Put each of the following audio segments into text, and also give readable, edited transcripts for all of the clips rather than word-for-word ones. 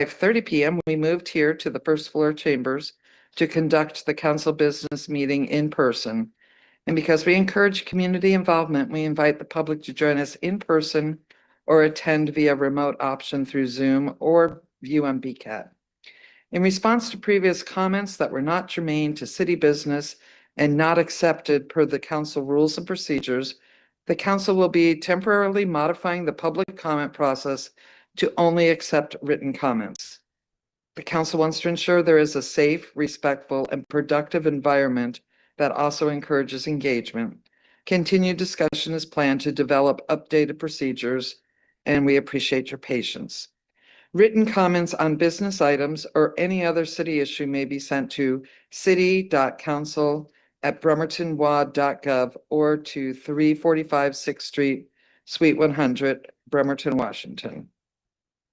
5:30 p.m., we moved here to the first floor chambers to conduct the council business meeting in person. And because we encourage community involvement, we invite the public to join us in person or attend via remote option through Zoom or view on BCAT. In response to previous comments that were not germane to city business and not accepted per the council rules and procedures, the council will be temporarily modifying the public comment process to only accept written comments. The council wants to ensure there is a safe, respectful, and productive environment that also encourages engagement. Continued discussion is planned to develop updated procedures, and we appreciate your patience. Written comments on business items or any other city issue may be sent to city.council@bremertonwad.gov or to 345 6th Street, Suite 100, Bremerton, Washington.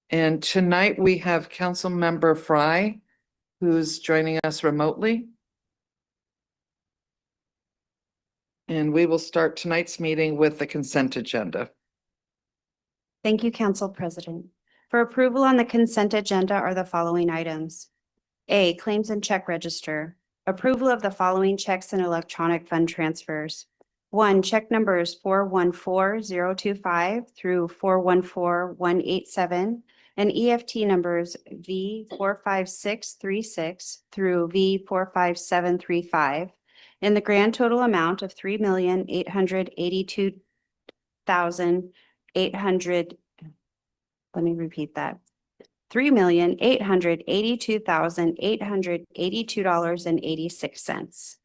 And tonight we have Councilmember Fry, who's joining us remotely. And we will start tonight's meeting with the consent agenda. Thank you, Council President. For approval on the consent agenda are the following items. A, claims and check register. Approval of the following checks and electronic fund transfers. 1, check numbers 414025 through 414187 and EFT numbers V45636 through V45735 in the grand total amount of $3,882,800. Let me repeat that. $3,882,882.86.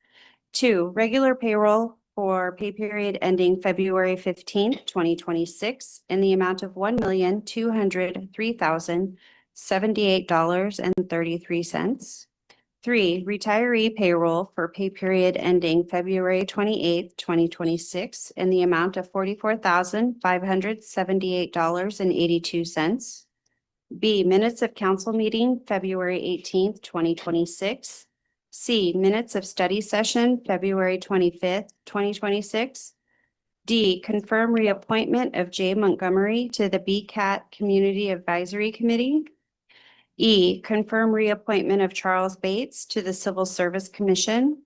2, regular payroll for pay period ending February 15th, 2026 in the amount of $1,203,078.33. 3, retiree payroll for pay period ending February 28th, 2026 in the amount of $44,578.82. B, minutes of council meeting February 18th, 2026. C, minutes of study session February 25th, 2026. D, confirm reappointment of Jay Montgomery to the BCAT Community Advisory Committee. E, confirm reappointment of Charles Bates to the Civil Service Commission.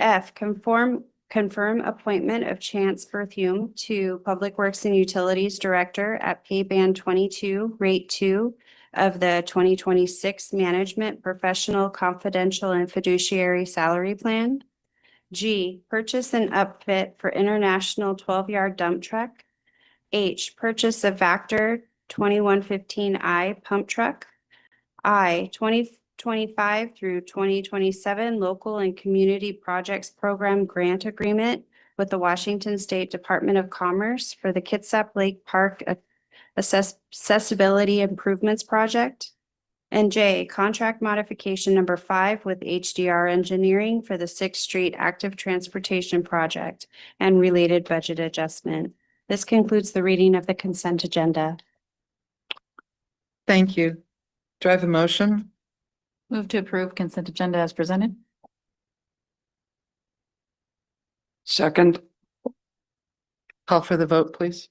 F, confirm appointment of Chance Berthume to Public Works and Utilities Director at pay band 22, rate 2 of the 2026 Management Professional Confidential and Fiduciary Salary Plan. G, purchase and upfit for international 12-yard dump truck. H, purchase of Vector 2115i pump truck. I, 2025 through 2027 Local and Community Projects Program Grant Agreement with the Washington State Department of Commerce for the Kitsap Lake Park Accessibility Improvements Project. And J, contract modification number 5 with HDR Engineering for the 6th Street Active Transportation Project and related budget adjustment. This concludes the reading of the consent agenda. Thank you. Do I have a motion? Move to approve consent agenda as presented. Second. Call for the vote, please.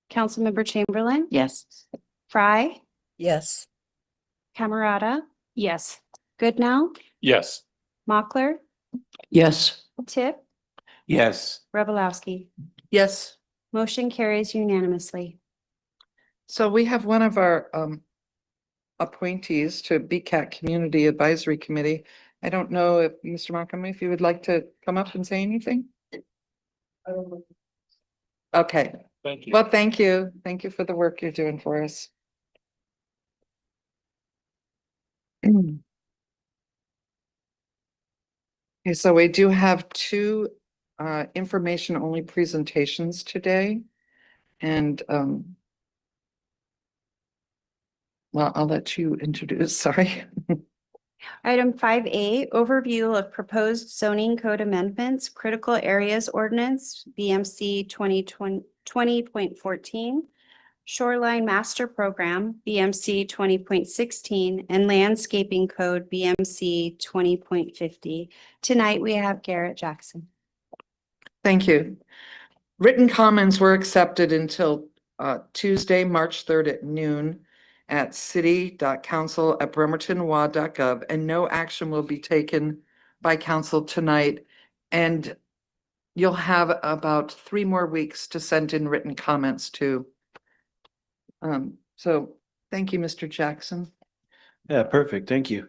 Councilmember Chamberlain? Yes. Fry? Yes. Camerata? Yes. Goodnow? Yes. Mochler? Yes. Tip? Yes. Revelowski? Yes. Motion carries unanimously. So we have one of our appointees to BCAT Community Advisory Committee. I don't know if Mr. Montgomery, if you would like to come up and say anything? Okay. Thank you. Well, thank you. Thank you for the work you're doing for us. Okay, so we do have two information only presentations today. And well, I'll let you introduce, sorry. Item 5A, overview of proposed zoning code amendments, critical areas ordinance, BMC 2020.14, shoreline master program, BMC 20.16, and landscaping code, BMC 20.50. Tonight, we have Garrett Jackson. Thank you. Written comments were accepted until Tuesday, March 3rd at noon. at city.council@bremertonwa.gov, and no action will be taken by council tonight. And you'll have about 3 more weeks to send in written comments too. So thank you, Mr. Jackson. Yeah, perfect. Thank you.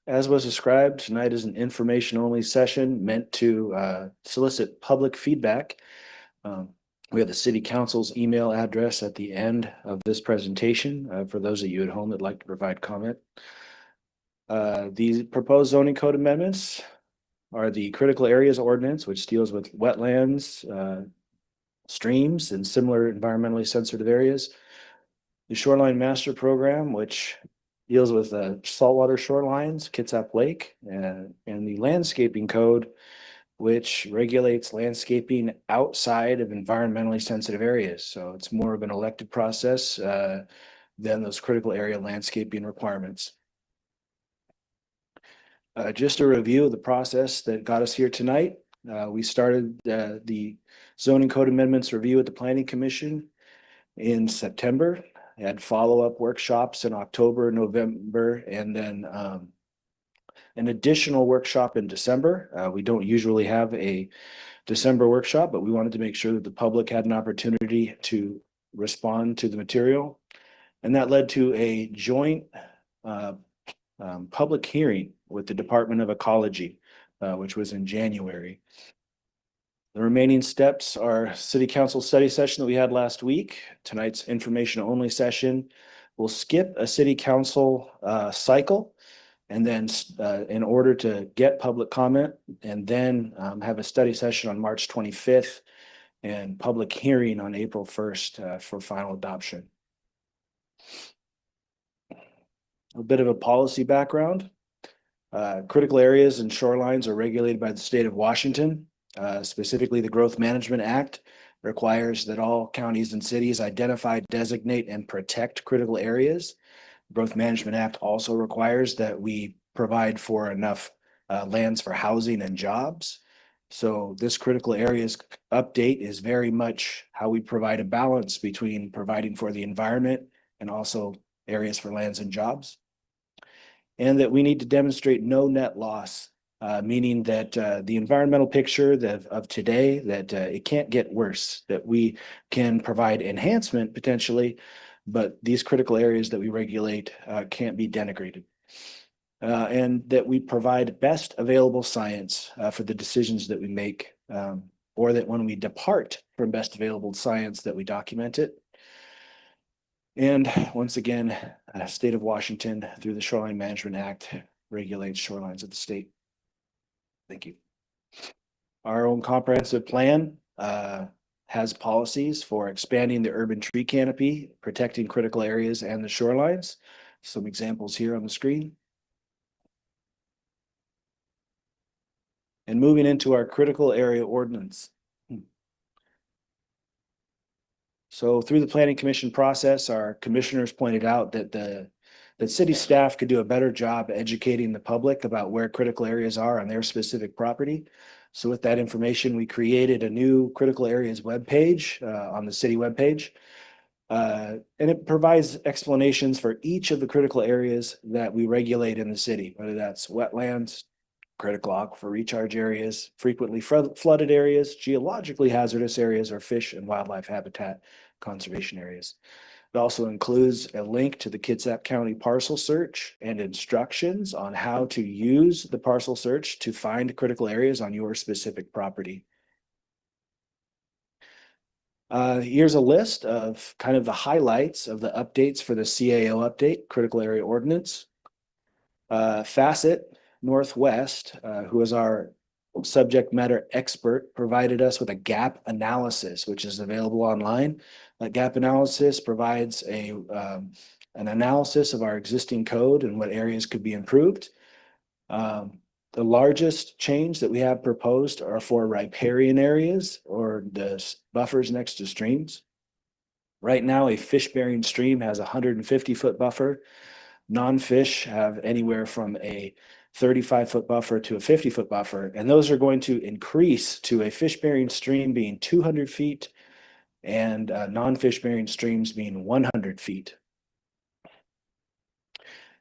As was described, tonight is an information-only session meant to solicit public feedback. We have the city council's email address at the end of this presentation for those of you at home that'd like to provide comment. These proposed zoning code amendments are the critical areas ordinance, which deals with wetlands, streams, and similar environmentally sensitive areas. The shoreline master program, which deals with saltwater shorelines, Kitsap Lake, and the landscaping code, which regulates landscaping outside of environmentally sensitive areas. So it's more of an elected process than those critical area landscaping requirements. Just a review of the process that got us here tonight. We started the zoning code amendments review at the Planning Commission in September. Had follow-up workshops in October, November, and then an additional workshop in December. We don't usually have a December workshop, but we wanted to make sure that the public had an opportunity to respond to the material. And that led to a joint public hearing with the Department of Ecology, which was in January. The remaining steps are city council study session that we had last week. Tonight's information only session. We'll skip a city council cycle, and then in order to get public comment, and then have a study session on March 25th and public hearing on April 1st for final adoption. A bit of a policy background. Critical areas and shorelines are regulated by the state of Washington. Specifically, the Growth Management Act requires that all counties and cities identify, designate, and protect critical areas. The Growth Management Act also requires that we provide for enough lands for housing and jobs. So this critical areas update is very much how we provide a balance between providing for the environment and also areas for lands and jobs. And that we need to demonstrate no net loss, meaning that the environmental picture of today, that it can't get worse, that we can provide enhancement potentially, but these critical areas that we regulate can't be denigrated. And that we provide best available science for the decisions that we make, or that when we depart from best available science that we document it. And once again, state of Washington through the Shoreline Management Act regulates shorelines of the state. Thank you. Our own comprehensive plan has policies for expanding the urban tree canopy, protecting critical areas and the shorelines. Some examples here on the screen. And moving into our critical area ordinance. So through the planning commission process, our commissioners pointed out that city staff could do a better job educating the public about where critical areas are on their specific property. So with that information, we created a new critical areas webpage on the city webpage. And it provides explanations for each of the critical areas that we regulate in the city, whether that's wetlands, critical aquifer recharge areas, frequently flooded areas, geologically hazardous areas, or fish and wildlife habitat conservation areas. It also includes a link to the Kitsap County parcel search and instructions on how to use the parcel search to find critical areas on your specific property. Here's a list of kind of the highlights of the updates for the CAO update, critical area ordinance. Facet Northwest, who is our subject matter expert, provided us with a gap analysis, which is available online. That gap analysis provides an analysis of our existing code and what areas could be improved. The largest change that we have proposed are for riparian areas or the buffers next to streams. Right now, a fish-bearing stream has a 150-foot buffer. Non-fish have anywhere from a 35-foot buffer to a 50-foot buffer, and those are going to increase to a fish-bearing stream being 200 feet and non-fish-bearing streams being 100 feet.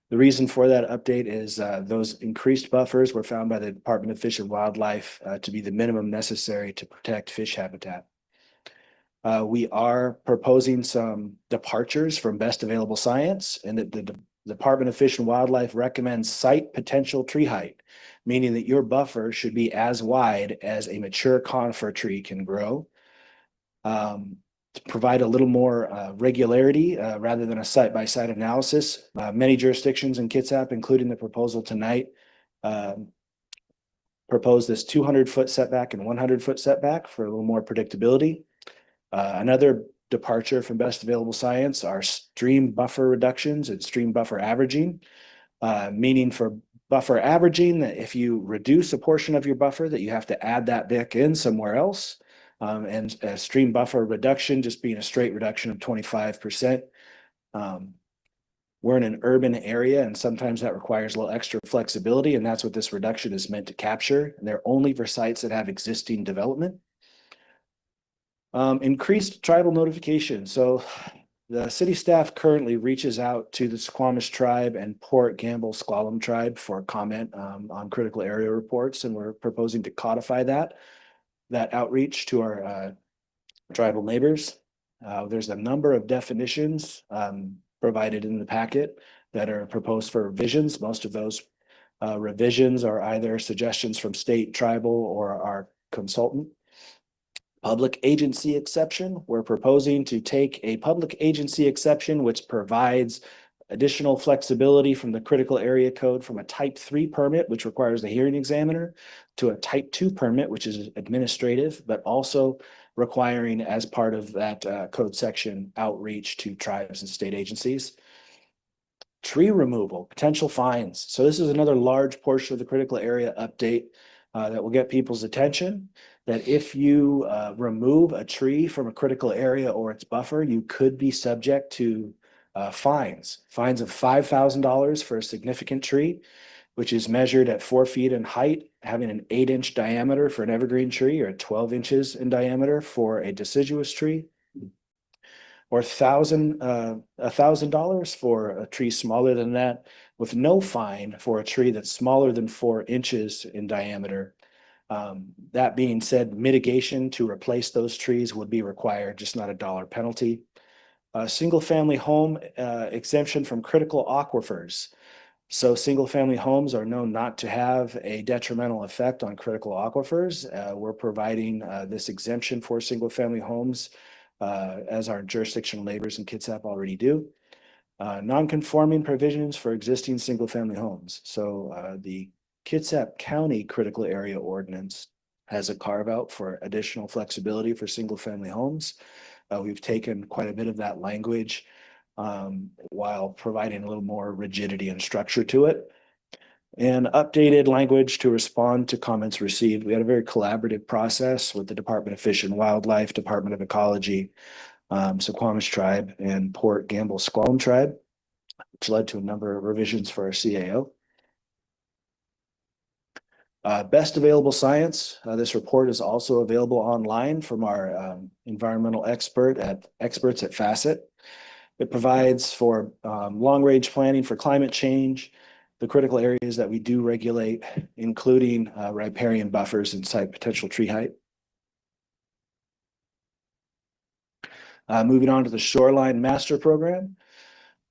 The reason for that update is those increased buffers were found by the Department of Fish and Wildlife to be the minimum necessary to protect fish habitat. We are proposing some departures from best available science, and that the Department of Fish and Wildlife recommends site potential tree height, meaning that your buffer should be as wide as a mature conifer tree can grow. To provide a little more regularity rather than a site-by-site analysis, many jurisdictions in Kitsap, including the proposal tonight, propose this 200-foot setback and 100-foot setback for a little more predictability. Another departure from best available science are stream buffer reductions and stream buffer averaging, meaning for buffer averaging that if you reduce a portion of your buffer that you have to add that back in somewhere else. And a stream buffer reduction just being a straight reduction of 25%. We're in an urban area and sometimes that requires a little extra flexibility, and that's what this reduction is meant to capture. And they're only for sites that have existing development. Increased tribal notification. So the city staff currently reaches out to the Squamish tribe and Port Gamble Squalum tribe for comment on critical area reports, and we're proposing to codify that outreach to our tribal neighbors. There's a number of definitions provided in the packet that are proposed for revisions. Most of those revisions are either suggestions from state, tribal, or our consultant. Public agency exception. We're proposing to take a public agency exception which provides additional flexibility from the critical area code from a type 3 permit, which requires the hearing examiner, to a type 2 permit, which is administrative, but also requiring as part of that code section outreach to tribes and state agencies. Tree removal, potential fines. So this is another large portion of the critical area update that will get people's attention, that if you remove a tree from a critical area or its buffer, you could be subject to fines of $5,000 for a significant tree, which is measured at 4 feet in height, having an 8-inch diameter for an evergreen tree, or 12 inches in diameter for a deciduous tree, or $1,000 for a tree smaller than that, with no fine for a tree that's smaller than 4 inches in diameter. That being said, mitigation to replace those trees would be required, just not a dollar penalty. Single-family home exemption from critical aquifers. So single-family homes are known not to have a detrimental effect on critical aquifers. We're providing this exemption for single-family homes as our jurisdictional neighbors in Kitsap already do. Non-conforming provisions for existing single-family homes. So the Kitsap County Critical Area Ordinance has a carve-out for additional flexibility for single-family homes. We've taken quite a bit of that language while providing a little more rigidity and structure to it. And updated language to respond to comments received. We had a very collaborative process with the Department of Fish and Wildlife, Department of Ecology, Squamish Tribe, and Port Gamble Squalum Tribe, which led to a number of revisions for our CAO. Best available science. This report is also available online from our environmental experts at Facet. It provides for long-range planning for climate change, the critical areas that we do regulate, including riparian buffers and site potential tree height. Moving on to the Shoreline Master Program.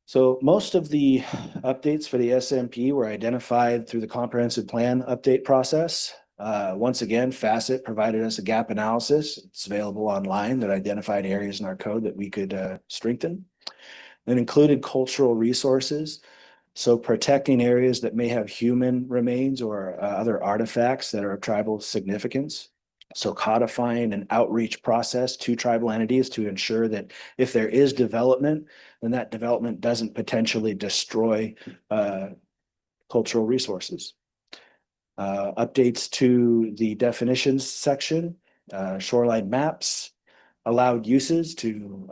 So most of the updates for the SMP were identified through the comprehensive plan update process. Once again, Facet provided us a gap analysis. It's available online that identified areas in our code that we could strengthen. It included cultural resources. So protecting areas that may have human remains or other artifacts that are of tribal significance. So codifying an outreach process to tribal entities to ensure that if there is development, then that development doesn't potentially destroy cultural resources. Updates to the definitions section, shoreline maps, allowed uses to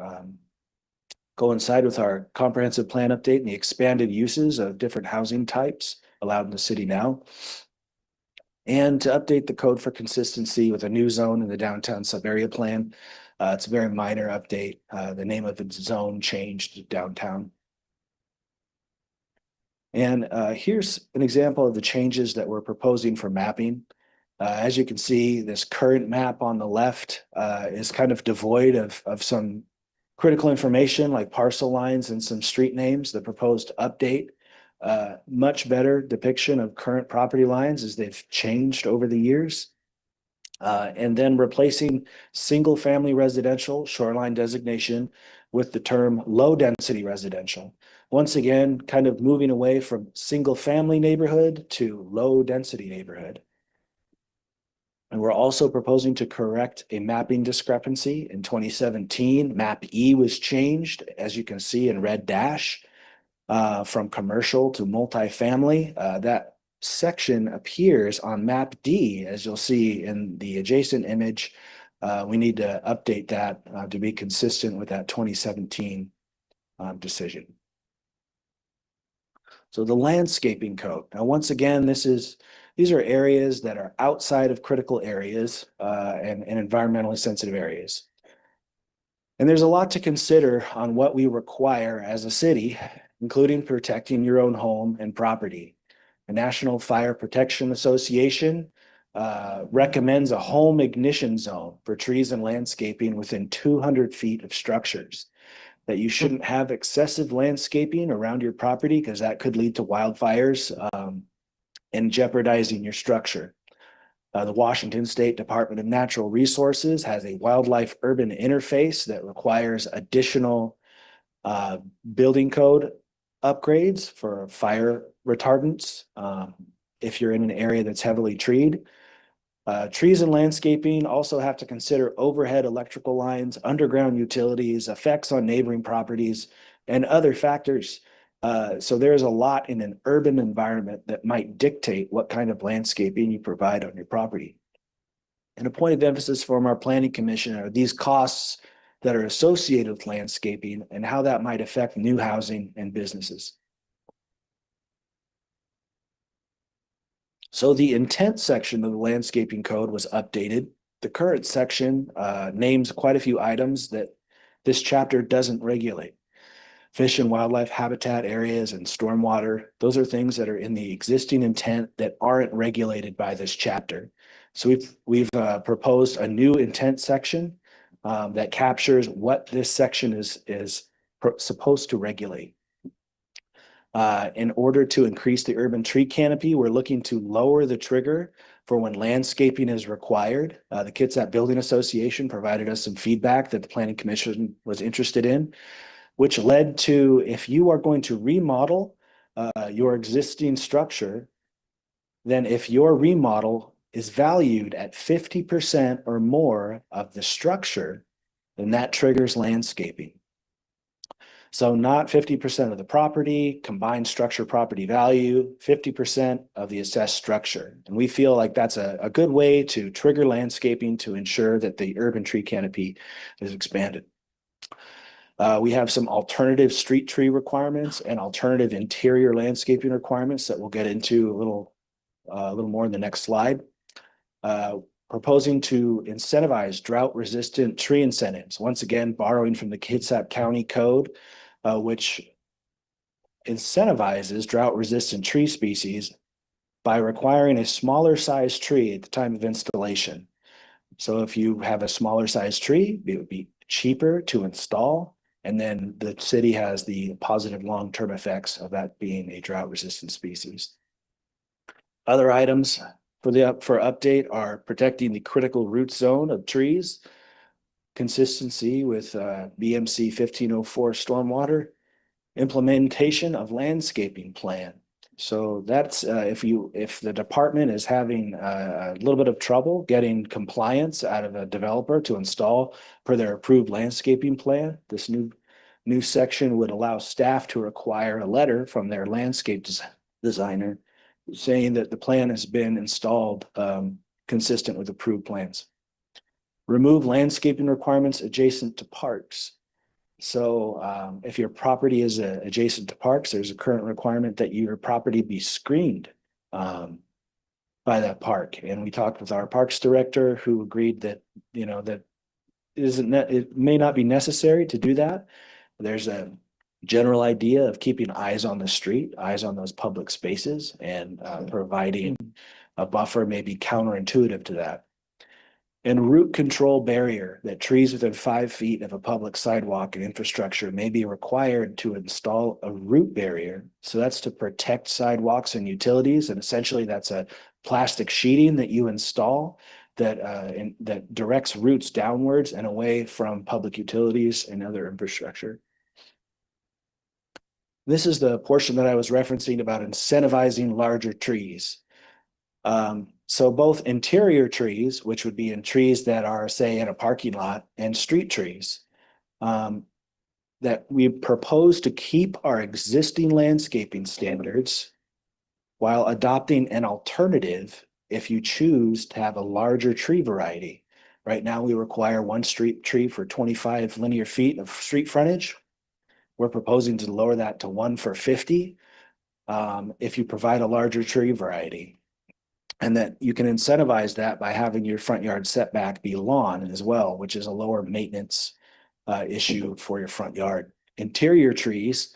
coincide with our comprehensive plan update and the expanded uses of different housing types allowed in the city now. And to update the code for consistency with a new zone in the downtown sub-area plan. It's a very minor update. The name of the zone changed to downtown. And here's an example of the changes that we're proposing for mapping. As you can see, this current map on the left is kind of devoid of some critical information like parcel lines and some street names. The proposed update, much better depiction of current property lines as they've changed over the years. And then replacing single-family residential shoreline designation with the term low-density residential. Once again, kind of moving away from single-family neighborhood to low-density neighborhood. And we're also proposing to correct a mapping discrepancy. In 2017, map E was changed, as you can see in red dash, from commercial to multifamily. That section appears on map D, as you'll see in the adjacent image. We need to update that to be consistent with that 2017 decision. So the landscaping code. Now, once again, these are areas that are outside of critical areas and environmentally sensitive areas. And there's a lot to consider on what we require as a city, including protecting your own home and property. The National Fire Protection Association recommends a home ignition zone for trees and landscaping within 200 feet of structures. That you shouldn't have excessive landscaping around your property because that could lead to wildfires and jeopardizing your structure. The Washington State Department of Natural Resources has a wildlife urban interface that requires additional building code upgrades for fire retardants if you're in an area that's heavily treed. Trees and landscaping also have to consider overhead electrical lines, underground utilities, effects on neighboring properties, and other factors. So there's a lot in an urban environment that might dictate what kind of landscaping you provide on your property. And a point of emphasis from our planning commission are these costs that are associated with landscaping and how that might affect new housing and businesses. So the intent section of the landscaping code was updated. The current section names quite a few items that this chapter doesn't regulate. Fish and wildlife habitat areas and stormwater, those are things that are in the existing intent that aren't regulated by this chapter. So we've proposed a new intent section that captures what this section is supposed to regulate. In order to increase the urban tree canopy, we're looking to lower the trigger for when landscaping is required. The Kitsap Building Association provided us some feedback that the Planning Commission was interested in, which led to, if you are going to remodel your existing structure, then if your remodel is valued at 50% or more of the structure, then that triggers landscaping. So not 50% of the property, combined structure property value, 50% of the assessed structure. And we feel like that's a good way to trigger landscaping to ensure that the urban tree canopy is expanded. We have some alternative street tree requirements and alternative interior landscaping requirements that we'll get into a little more in the next slide. Proposing to incentivize drought-resistant tree incentives, once again, borrowing from the Kitsap County Code, which incentivizes drought-resistant tree species by requiring a smaller size tree at the time of installation. So if you have a smaller size tree, it would be cheaper to install, and then the city has the positive long-term effects of that being a drought-resistant species. Other items for update are protecting the critical root zone of trees, consistency with BMC 1504 stormwater, implementation of landscaping plan. So that's if the department is having a little bit of trouble getting compliance out of a developer to install per their approved landscaping plan, this new section would allow staff to require a letter from their landscape designer saying that the plan has been installed consistent with approved plans. Remove landscaping requirements adjacent to parks. So if your property is adjacent to parks, there's a current requirement that your property be screened by that park. And we talked with our parks director who agreed that, that it may not be necessary to do that. There's general idea of keeping eyes on the street, eyes on those public spaces, and providing a buffer may be counterintuitive to that. And root control barrier, that trees within 5 feet of a public sidewalk and infrastructure may be required to install a root barrier. So that's to protect sidewalks and utilities. And essentially that's a plastic sheeting that you install that that directs roots downwards and away from public utilities and other infrastructure. This is the portion that I was referencing about incentivizing larger trees. So both interior trees, which would be in trees that are, say, in a parking lot, and street trees, that we propose to keep our existing landscaping standards while adopting an alternative if you choose to have a larger tree variety. Right now, we require 1 street tree for 25 linear feet of street frontage. We're proposing to lower that to 1 for 50 if you provide a larger tree variety. And that you can incentivize that by having your front yard setback be lawn as well, which is a lower maintenance issue for your front yard. Interior trees,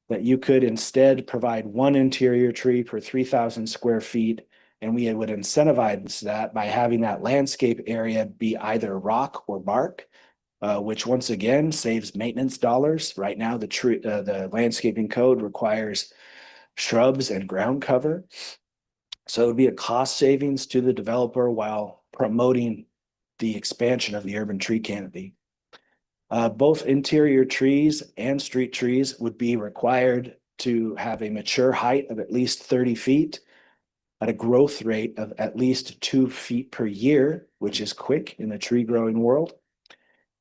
that you could instead provide 1 interior tree per 3,000 square feet. And we would incentivize that by having that landscape area be either rock or bark, which once again saves maintenance dollars. Right now, the landscaping code requires shrubs and ground cover. So it would be a cost savings to the developer while promoting the expansion of the urban tree canopy. Both interior trees and street trees would be required to have a mature height of at least 30 feet at a growth rate of at least 2 feet per year, which is quick in the tree growing world,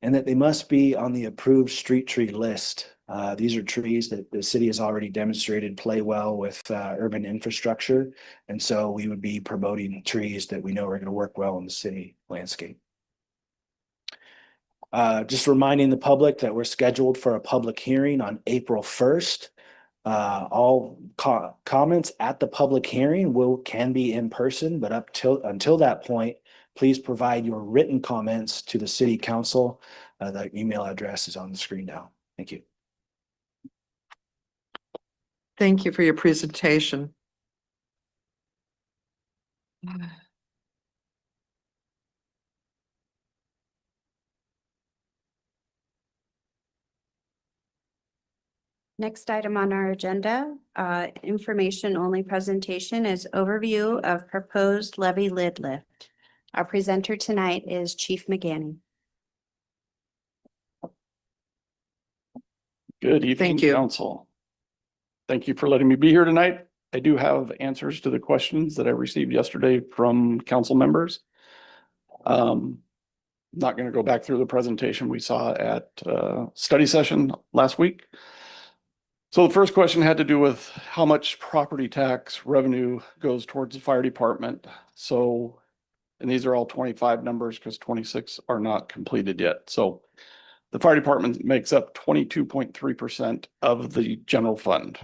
and that they must be on the approved street tree list. These are trees that the city has already demonstrated play well with urban infrastructure. And so we would be promoting trees that we know are going to work well in the city landscape. Just reminding the public that we're scheduled for a public hearing on April 1st. All comments at the public hearing can be in person, but until that point, please provide your written comments to the city council. The email address is on the screen now. Thank you. Thank you for your presentation. Next item on our agenda, information only presentation is overview of proposed levy lid lift. Our presenter tonight is Chief McGanny. Good evening, Thank you. council. Thank you for letting me be here tonight. I do have answers to the questions that I received yesterday from council members. Not going to go back through the presentation we saw at study session last week. So the first question had to do with how much property tax revenue goes towards the fire department. So, and these are all 25 numbers because 26 are not completed yet. So the fire department makes up 22.3% of the general fund.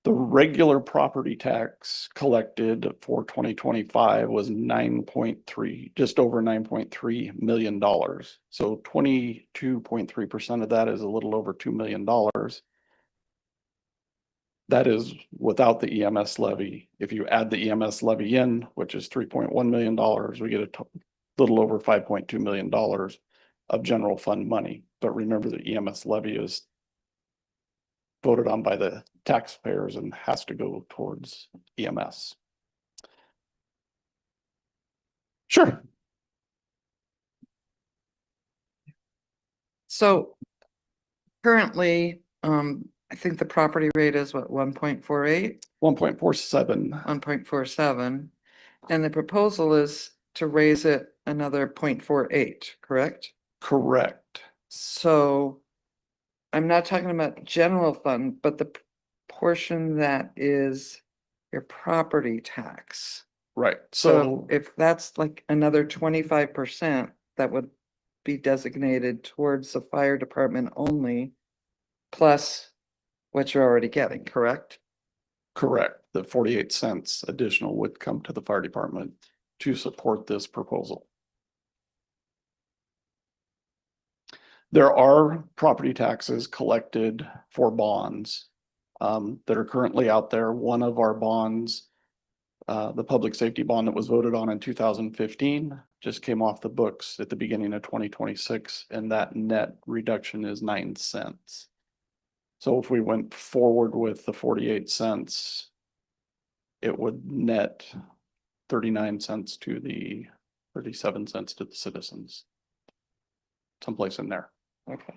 The regular property tax collected for 2025 was 9.3, just over $9.3 million. So 22.3% of that is a little over $2 million. That is without the EMS levy. If you add the EMS levy in, which is $3.1 million, we get a little over $5.2 million of general fund money. But remember, the EMS levy is voted on by the taxpayers and has to go towards EMS. Sure. So currently, I think the property rate is what, 1.48? 1.47. 1.47, and the proposal is to raise it another 0.48, correct? Correct. So I'm not talking about general fund, but the portion that is your property tax. Right. So So if that's like another 25%, that would be designated towards the fire department only, plus what you're already getting, correct? correct. The 48 cents additional would come to the fire department to support this proposal. There are property taxes collected for bonds that are currently out there. One of our bonds, the public safety bond that was voted on in 2015, just came off the books at the beginning of 2026, and that net reduction is 9 cents. So if we went forward with the 48 cents, it would net 39 cents to the 37 cents to the citizens. Someplace in there. Okay.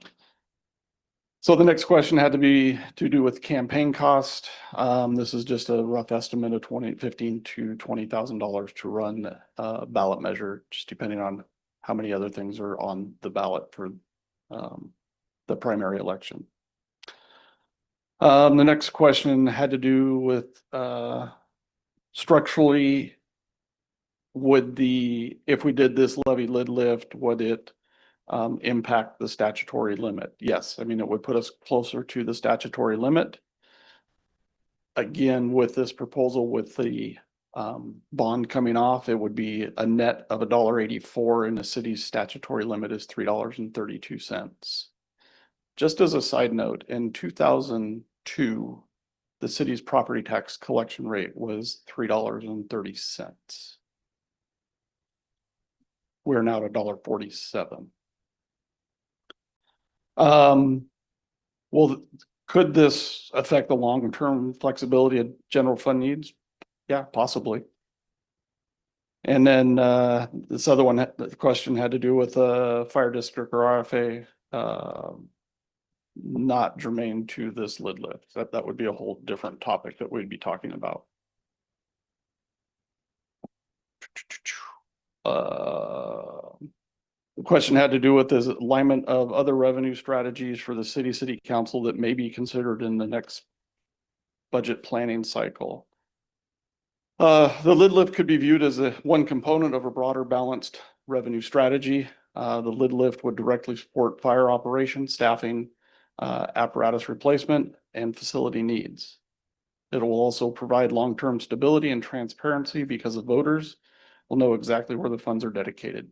So the next question had to be to do with campaign cost. This is just a rough estimate of $15,000 to $20,000 to run a ballot measure, just depending on how many other things are on the ballot for the primary election. The next question had to do with structurally, if we did this levy lid lift, would it impact the statutory limit? Yes, I mean, it would put us closer to the statutory limit. Again, with this proposal, with the bond coming off, it would be a net of $1.84, and the city's statutory limit is $3.32. Just as a side note, in 2002, the city's property tax collection rate was $3.30. We're now at $1.47. Well, could this affect the long-term flexibility of general fund needs? Yeah, possibly. And then this other one, the question had to do with fire district or RFA, not germane to this lid lift. That would be a whole different topic that we'd be talking about. The question had to do with the alignment of other revenue strategies for the city council that may be considered in the next budget planning cycle. The lid lift could be viewed as one component of a broader balanced revenue strategy. The lid lift would directly support fire operations, staffing, apparatus replacement, and facility needs. It will also provide long-term stability and transparency because the voters will know exactly where the funds are dedicated,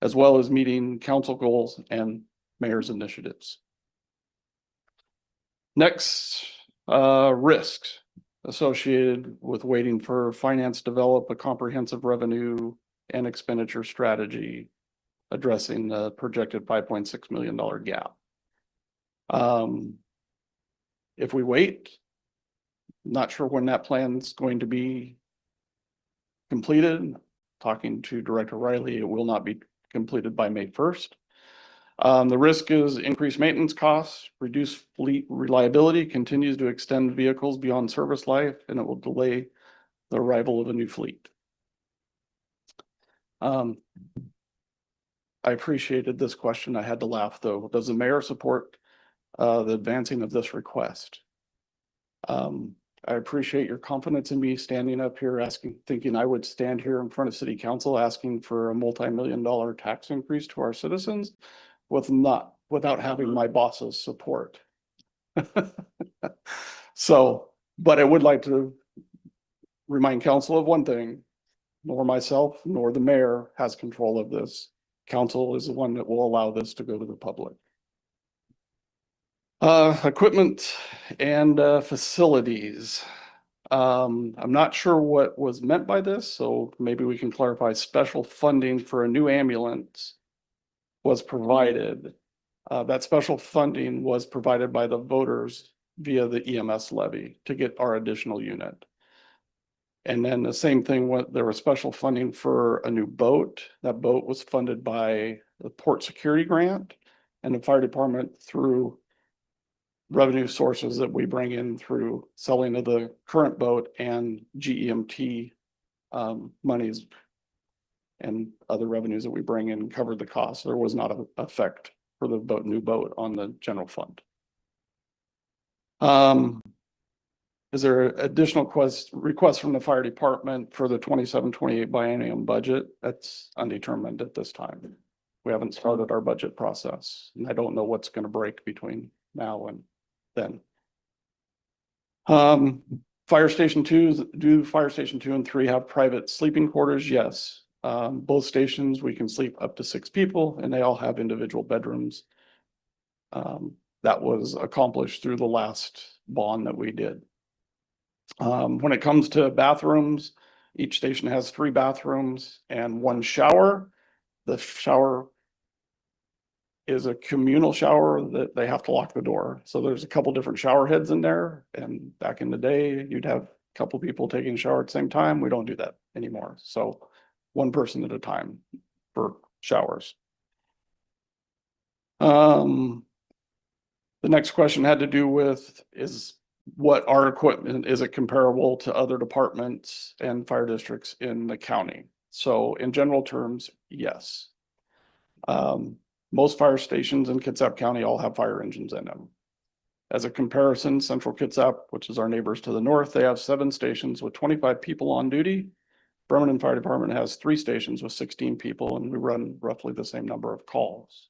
as well as meeting council goals and mayor's initiatives. Next, risks associated with waiting for finance to develop a comprehensive revenue and expenditure strategy addressing the projected $5.6 million gap. If we wait, not sure when that plan's going to be completed. Talking to Director Riley, it will not be completed by May 1st. The risk is increased maintenance costs, reduced fleet reliability, continues to extend vehicles beyond service life, and it will delay the arrival of a new fleet. I appreciated this question. I had to laugh though. Does the mayor support the advancing of this request? I appreciate your confidence in me standing up here thinking I would stand here in front of city council asking for a multi-million-dollar tax increase to our citizens without having my boss's support. So, but I would like to remind council of one thing, nor myself nor the mayor has control of this. Council is the one that will allow this to go to the public. Equipment and facilities. I'm not sure what was meant by this, so maybe we can clarify. Special funding for a new ambulance was provided. That special funding was provided by the voters via the EMS levy to get our additional unit. And then the same thing, there was special funding for a new boat. That boat was funded by the port security grant and the fire department through revenue sources that we bring in through selling of the current boat and GEMT monies and other revenues that we bring in covered the cost. There was not an effect for the new boat on the general fund. Is there additional requests from the fire department for the 27-28 biennium budget? That's undetermined at this time. We haven't started our budget process, and I don't know what's going to break between now and then. Fire station 2, do fire station 2 and 3 have private sleeping quarters? Yes. Both stations, we can sleep up to 6 people and they all have individual bedrooms. That was accomplished through the last bond that we did. When it comes to bathrooms, each station has 3 bathrooms and 1 shower. The shower is a communal shower that they have to lock the door. So there's a couple different shower heads in there. And back in the day, you'd have a couple people taking a shower at the same time. We don't do that anymore. So 1 person at a time for showers. The next question had to do with is what our equipment, is it comparable to other departments and fire districts in the county? So in general terms, yes. Most fire stations in Kitsap County all have fire engines in them. As a comparison, Central Kitsap, which is our neighbors to the north, they have 7 stations with 25 people on duty. Bremerton Fire Department has 3 stations with 16 people, and we run roughly the same number of calls.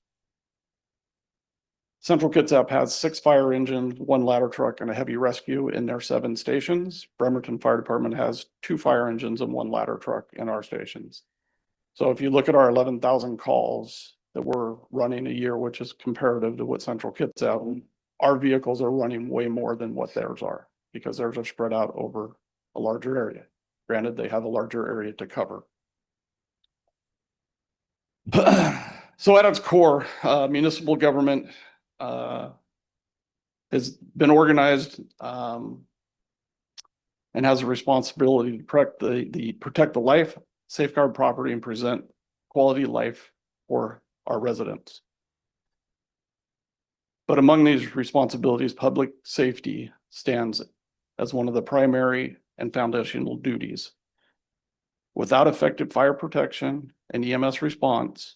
Central Kitsap has 6 fire engines, 1 ladder truck, and a heavy rescue in their 7 stations. Bremerton Fire Department has 2 fire engines and 1 ladder truck in our stations. So if you look at our 11,000 calls that we're running a year, which is comparative to what Central Kitsap, our vehicles are running way more than what theirs are because theirs are spread out over a larger area. Granted, they have a larger area to cover. So at its core, municipal government has been organized and has a responsibility to protect the life, safeguard property, and present quality life for our residents. But among these responsibilities, public safety stands as one of the primary and foundational duties. Without effective fire protection and EMS response,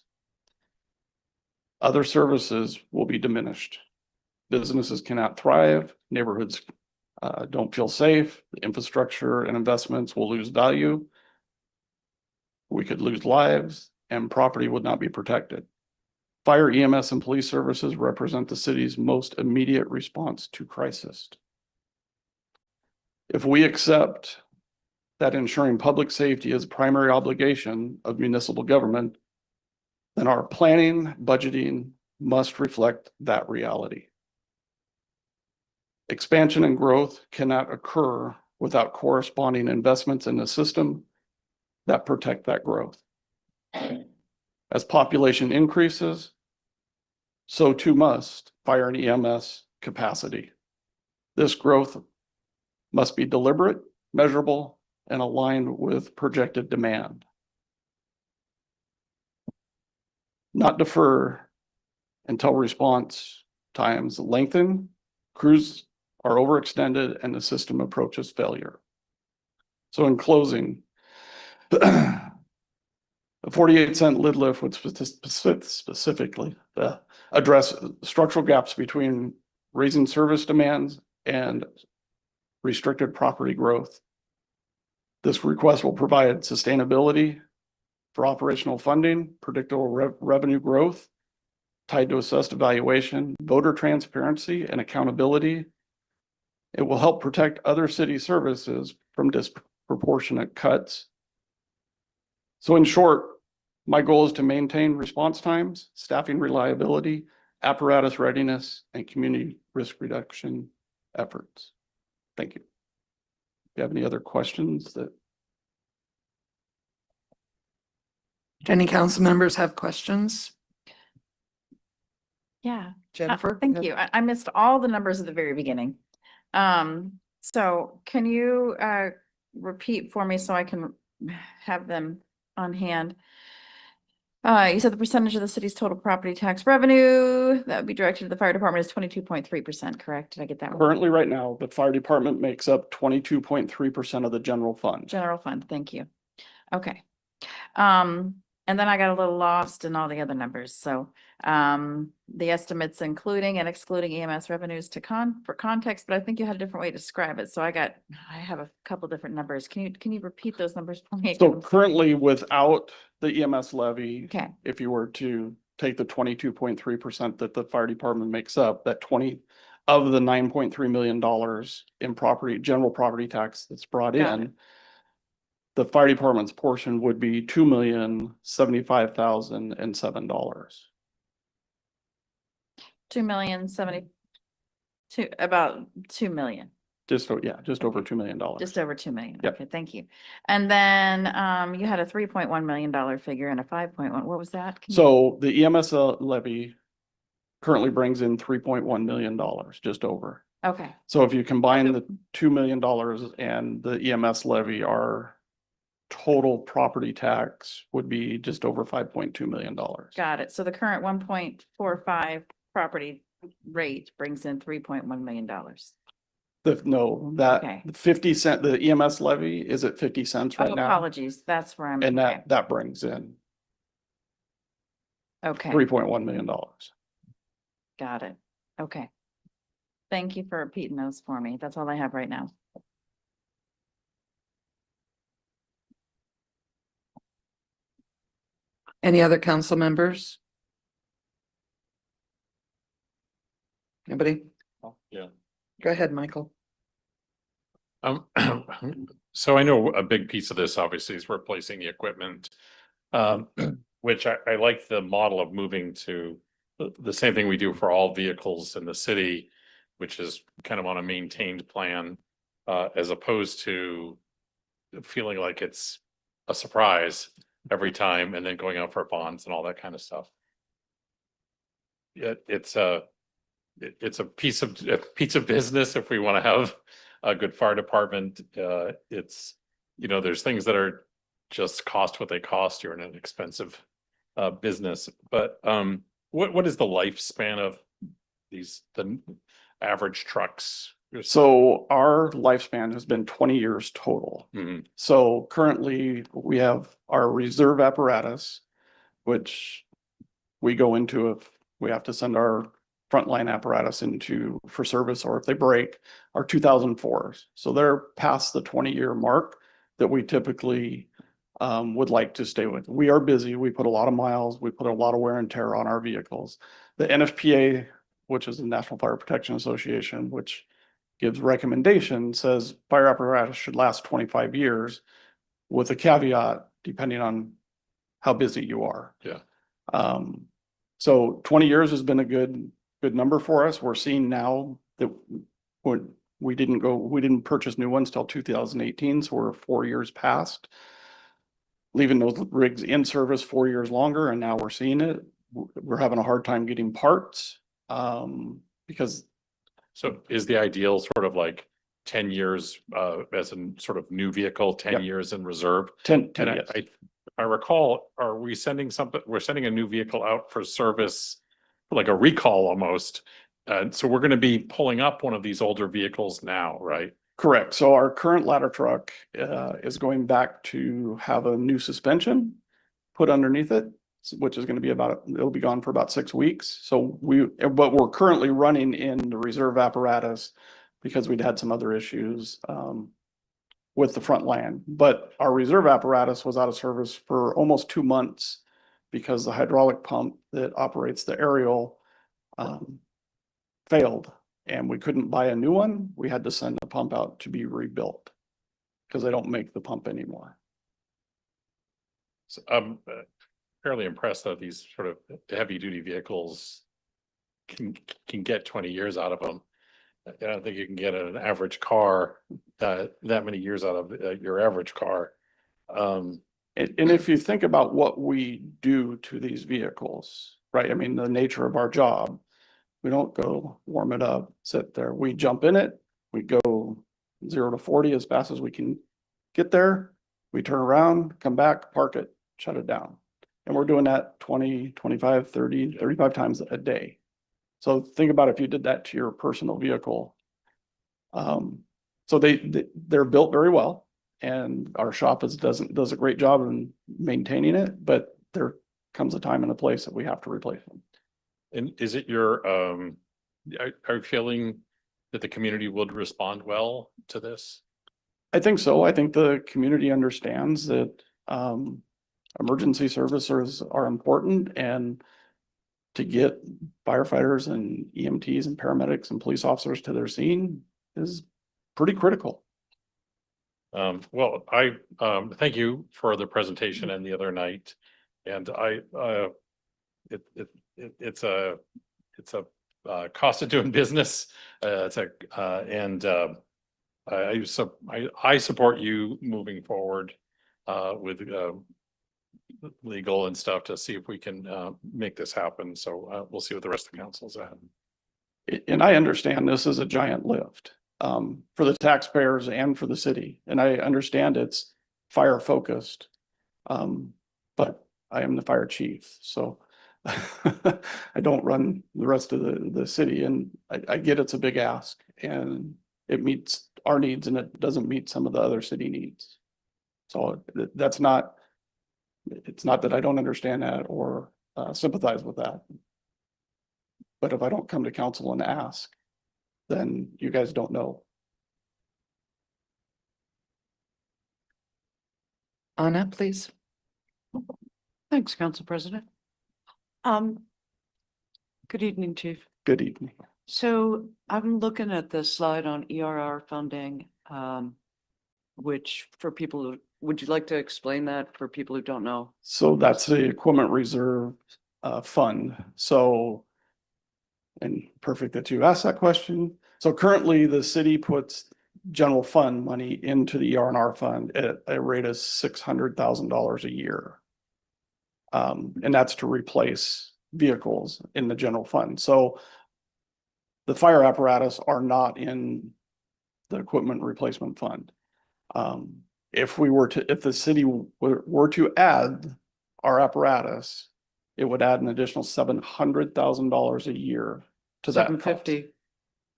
other services will be diminished. Businesses cannot thrive, neighborhoods don't feel safe, the infrastructure and investments will lose value. We could lose lives and property would not be protected. Fire, EMS, and police services represent the city's most immediate response to crisis. If we accept that ensuring public safety is a primary obligation of municipal government, then our planning, budgeting must reflect that reality. Expansion and growth cannot occur without corresponding investments in the system that protect that growth. As population increases, so too must fire and EMS capacity. This growth must be deliberate, measurable, and aligned with projected demand. Not defer until response times lengthen, crews are overextended, and the system approaches failure. So in closing, a 48-cent lid lift would specifically address structural gaps between raising service demands and restricted property growth. This request will provide sustainability for operational funding, predictable revenue growth tied to assessed evaluation, voter transparency and accountability. It will help protect other city services from disproportionate cuts. So in short, my goal is to maintain response times, staffing reliability, apparatus readiness, and community risk reduction efforts. Thank you. If you have any other questions that. Do any council members have questions? Yeah. Jennifer? Thank you. I missed all the numbers at the very beginning. So can you repeat for me so I can have them on hand? You said the percentage of the city's total property tax revenue that would be directed to the fire department is 22.3%, correct? Did I get that right? Currently, right now, the fire department makes up 22.3% of the general fund. General fund, thank you. Okay. And then I got a little lost in all the other numbers. So the estimates including and excluding EMS revenues for context, but I think you had a different way to describe it. So I have a couple different numbers. Can you repeat those numbers for me? So currently, without the EMS levy, Okay. if you were to take the 22.3% that the fire department makes up, that 20 of the $9.3 million in general property tax that's brought Got in, the fire department's portion would be $2,075,007. 2,072, about 2 million, Just, just over $2 million. just over 2 million. Yep. Okay, thank you. And then, you had a $3.1 million figure and a 5.1, what was that? Can you- So the EMS levy currently brings in $3.1 million, just over. Okay, So if you combine the $2 million and the EMS levy, our total property tax would be just over $5.2 million. got it. So the current 1.45 property rate brings in $3.1 million. No, that Okay. 50 cent, the EMS levy is at 50 cents Oh, right now. apologies, that's where I'm, And okay, that brings in okay, $3.1 million. got it. Okay. Thank you for repeating those for me. That's all I have right now. Any other council members? Anybody? Yeah. Go ahead, Michael. So I know a big piece of this obviously is replacing the equipment. Which I like the model of moving to the same thing we do for all vehicles in the city, which is kind of on a maintained plan, as opposed to feeling like it's a surprise every time and then going out for bonds and all that kind of stuff. It's a piece of business if we want to have a good fire department. It's, there's things that are just cost what they cost. You're in an expensive business, but what is the lifespan of the average trucks? So our lifespan has been 20 years total. Mhm. So currently we have our reserve apparatus, which we go into if we have to send our frontline apparatus into for service, or if they break, our 2004s. So they're past the 20-year mark that we typically would like to stay with. We are busy. We put a lot of miles. We put a lot of wear and tear on our vehicles. The NFPA, which is the National Fire Protection Association, which gives recommendations, says fire apparatus should last 25 years with a caveat depending on how busy you are. Yeah. So 20 years has been a good number for us. We're seeing now that we didn't purchase new ones till 2018, so we're 4 years past leaving those rigs in service 4 years longer, and now we're seeing it. We're having a hard time getting parts because. So is the ideal sort of like 10 years as a sort of new vehicle, 10 Yep. years in reserve? 10 And years. I recall, are we sending we're sending a new vehicle out for service, like a recall almost. So we're going to be pulling up one of these older vehicles now, right? Correct. So our current ladder truck is going back to have a new suspension put underneath it, which is going to be it'll be gone for about 6 weeks. So but we're currently running in the reserve apparatus because we'd had some other issues with the front land. But our reserve apparatus was out of service for almost 2 months because the hydraulic pump that operates the aerial failed. And we couldn't buy a new one. We had to send the pump out to be rebuilt because they don't make the pump anymore. So I'm fairly impressed that these sort of heavy duty vehicles can get 20 years out of them. I don't think you can get an average car that many years out of your average car. And if you think about what we do to these vehicles, right? I mean, the nature of our job, we don't go warm it up, sit there. We jump in it. We go 0 to 40 as fast as we can get there. We turn around, come back, park it, shut it down. And we're doing that 20, 25, 30, 35 times a day. So think about if you did that to your personal vehicle. So they're built very well, and our shop does a great job in maintaining it, but there comes a time and a place that we have to replace them. And is it your, are you feeling that the community would respond well to this? I think so. I think the community understands that emergency services are important, and to get firefighters and EMTs and paramedics and police officers to their scene is pretty critical. Well, thank you for the presentation and the other night. And it's a cost of doing business. I support you moving forward with legal and stuff to see if we can make this happen. So we'll see what the rest of the council's at. And I understand this is a giant lift for the taxpayers and for the city. And I understand it's fire focused. But I am the fire chief, so I don't run the rest of the city, and I get it's a big ask and it meets our needs and it doesn't meet some of the other city needs. So that's not, it's not that I don't understand that or sympathize with that. But if I don't come to council and ask, then you guys don't know. Anna, please. Thanks, Council President. Good evening, Chief. Good evening. So I'm looking at the slide on ERR funding, which for people who, would you like to explain that for people who don't know? So that's the equipment reserve fund. So, and perfect that you asked that question. So currently the city puts general fund money into the ER&R fund at a rate of $600,000 a year. And that's to replace vehicles in the general fund. So the fire apparatus are not in the equipment replacement fund. If the city were to add our apparatus, it would add an additional $700,000 a year to that. $750.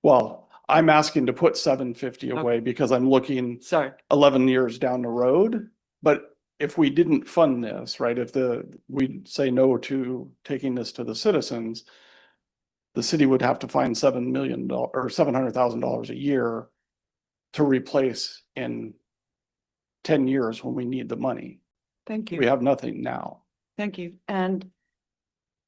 Well, I'm asking to put $750 away because I'm looking Sorry. 11 years down the road. But if we didn't fund this, right, if we say no to taking this to the citizens, the city would have to find $7 million or $700,000 a year to replace in 10 years when we need the money. Thank you. We have nothing now. Thank you. And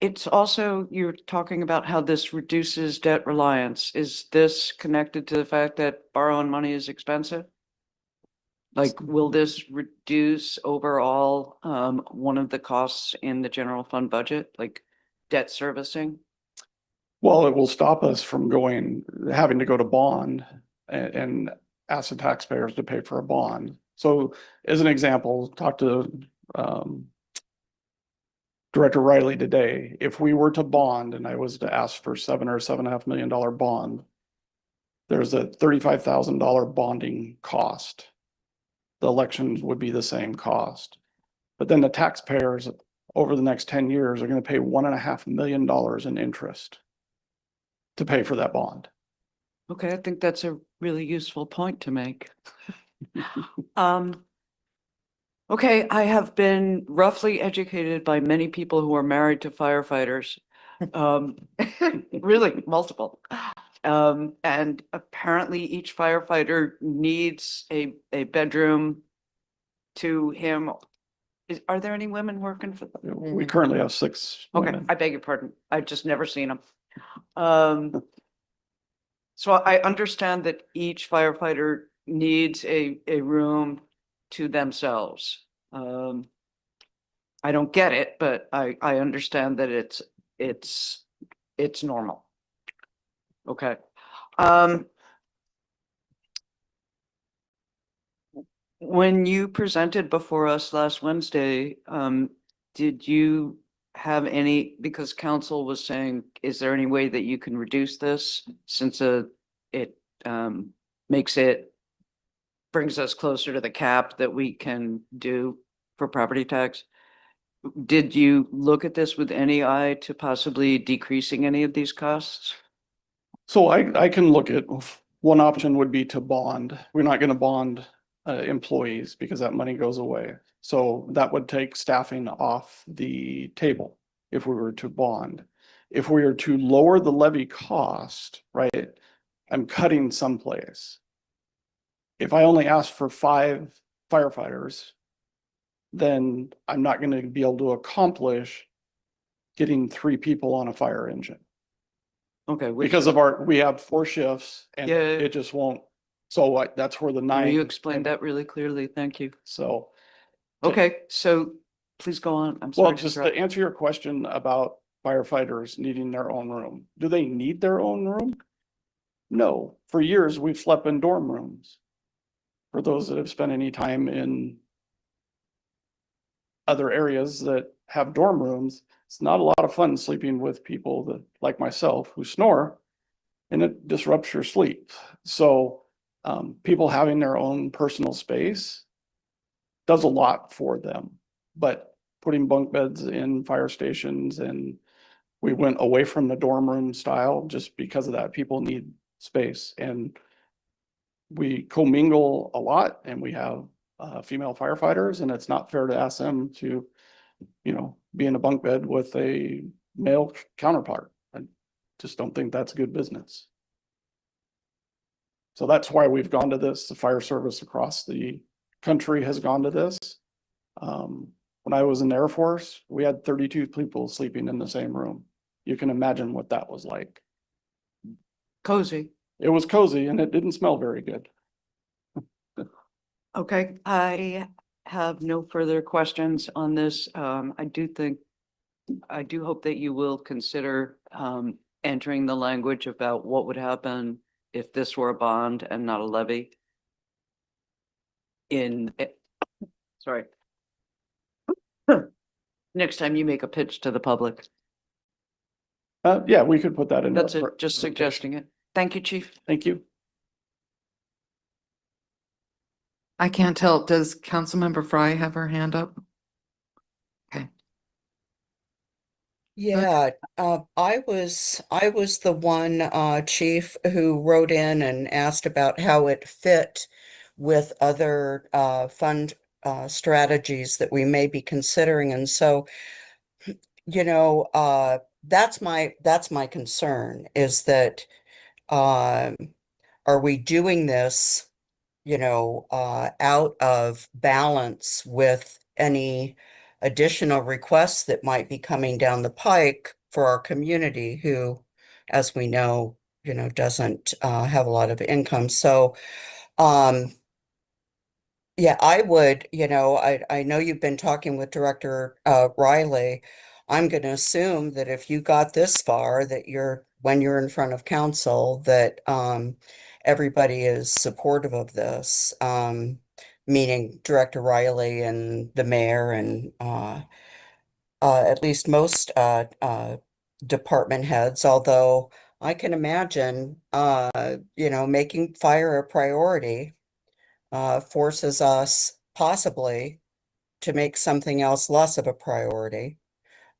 it's also, you're talking about how this reduces debt reliance. Is this connected to the fact that borrowing money is expensive? Like, will this reduce overall one of the costs in the general fund budget, like debt servicing? Well, it will stop us from having to go to bond and ask the taxpayers to pay for a bond. So as an example, talk to Director Riley today. If we were to bond and I was to ask for $7 or $7.5 million bond, there's a $35,000 bonding cost. The elections would be the same cost. But then the taxpayers over the next 10 years are going to pay $1.5 million in interest to pay for that bond. Okay, I think that's a really useful point to make. Okay, I have been roughly educated by many people who are married to firefighters. Really, multiple. And apparently each firefighter needs a bedroom to him. Are there any women working for them? We currently have 6 Okay, women. I beg your pardon. I've just never seen them. So I understand that each firefighter needs a room to themselves. I don't get it, but I understand that it's normal. Okay. When you presented before us last Wednesday, did you have any, because council was saying, is there any way that you can reduce this since it brings us closer to the cap that we can do for property tax? Did you look at this with any eye to possibly decreasing any of these costs? So I can look at, one option would be to bond. We're not going to bond employees because that money goes away. So that would take staffing off the table if we were to bond. If we were to lower the levy cost, right, I'm cutting someplace. If I only ask for 5 firefighters, then I'm not going to be able to accomplish getting 3 people on a fire engine. Okay. Because we have 4 shifts and Yeah. it just won't So that's where the Now nine. you explained that really clearly. Thank you. So, Okay, so please go on. I'm well, sorry. just to interrupt. answer your question about firefighters needing their own room, do they need their own room? No, for years we've slept in dorm rooms. For those that have spent any time in other areas that have dorm rooms, it's not a lot of fun sleeping with people that, like myself, who snore, and it disrupts your sleep. So, people having their own personal space does a lot for them. But putting bunk beds in fire stations, and we went away from the dorm room style just because of that. People need space, and we commingle a lot, and we have female firefighters, and it's not fair to ask them to, be in a bunk bed with a male counterpart. I just don't think that's good business. So that's why we've gone to this. The fire service across the country has gone to this. When I was in the Air Force, we had 32 people sleeping in the same room. You can imagine what that was like. Cozy. It was cozy and it didn't smell very good. Okay, I have no further questions on this. I do hope that you will consider entering the language about what would happen if this were a bond and not a levy. Sorry. Next time you make a pitch to the public. Yeah, we could put that in. That's it, just suggesting it. Thank you, Chief. Thank you. I can't tell. Does Councilmember Fry have her hand up? Okay. Yeah, I was the one chief who wrote in and asked about how it fit with other fund strategies that we may be considering. And so, that's my concern is that are we doing this, out of balance with any additional requests that might be coming down the pike for our community who, as we know, doesn't have a lot of income. So, yeah, I would, I know you've been talking with Director Riley. I'm going to assume that if you got this far, that when you're in front of council, that everybody is supportive of this, meaning Director Riley and the mayor and at least most department heads, although I can imagine, making fire a priority forces us possibly to make something else less of a priority.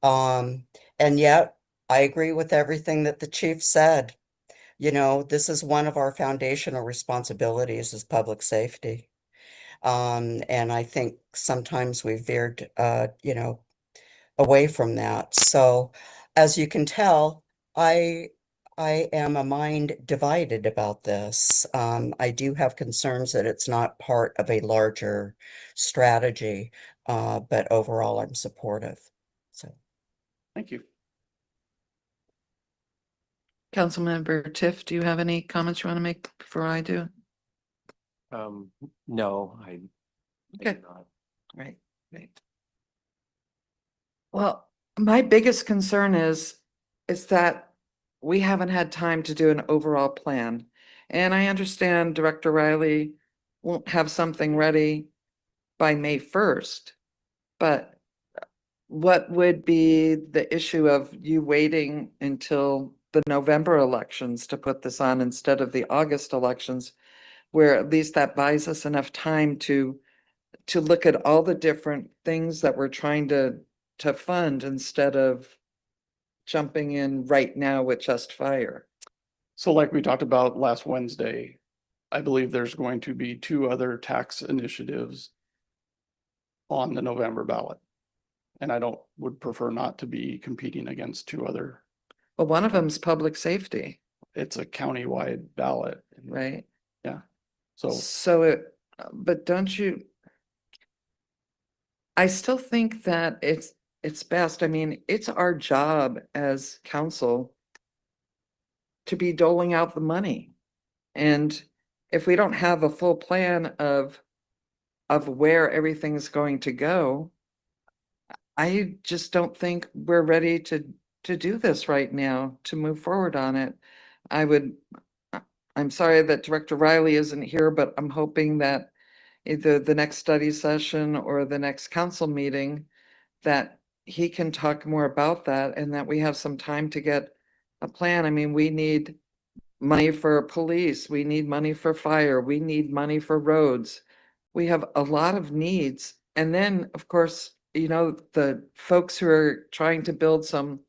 And yet I agree with everything that the chief said. This is one of our foundational responsibilities is public safety. And I think sometimes we veered, away from that. So as you can tell, I am a mind divided about this. I do have concerns that it's not part of a larger strategy, but overall I'm supportive. So. Thank you. Councilmember Tiff, do you have any comments you want to make before I do? No, I. Okay. Right, right. Well, my biggest concern is that we haven't had time to do an overall plan. And I understand Director Riley won't have something ready by May 1st. But what would be the issue of you waiting until the November elections to put this on instead of the August elections? Where at least that buys us enough time to look at all the different things that we're trying to fund instead of jumping in right now with just fire. So like we talked about last Wednesday, I believe there's going to be 2 other tax initiatives on the November ballot. And would prefer not to be competing against 2 other. Well, one of them's public safety, It's a countywide ballot. right? Yeah. But don't you? I still think that it's best. I mean, it's our job as council to be doling out the money. And if we don't have a full plan of where everything's going to go, I just don't think we're ready to do this right now, to move forward on it. I'm sorry that Director Riley isn't here, but I'm hoping that either the next study session or the next council meeting, that he can talk more about that and that we have some time to get a plan. I mean, we need money for police, we need money for fire, we need money for roads. We have a lot of needs. And then, of course, the folks who are trying to build some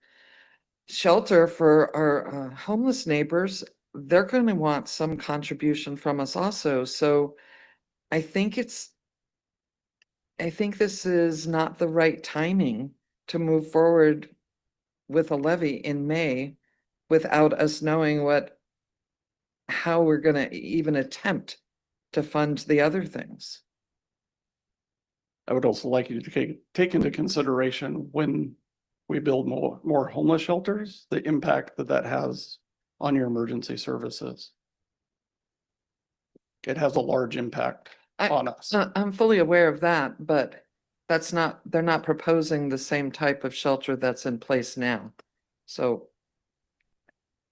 shelter for our homeless neighbors, they're going to want some contribution from us also. So I think I think this is not the right timing to move forward with a levy in May without us knowing how we're gonna even attempt to fund the other things. I would also like you to take into consideration when we build more homeless shelters, the impact that has on your emergency services. It has a large impact on us. I'm fully aware of that, but they're not proposing the same type of shelter that's in place now. So,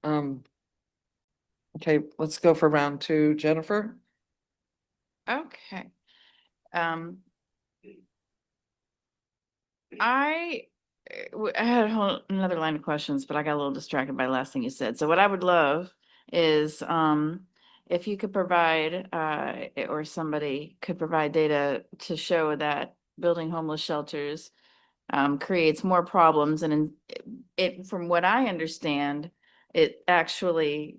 okay, let's go for round 2. Jennifer? Okay. I had another line of questions, but I got a little distracted by the last thing you said. So what I would love is if you could provide or somebody could provide data to show that building homeless shelters creates more problems, and from what I understand, it actually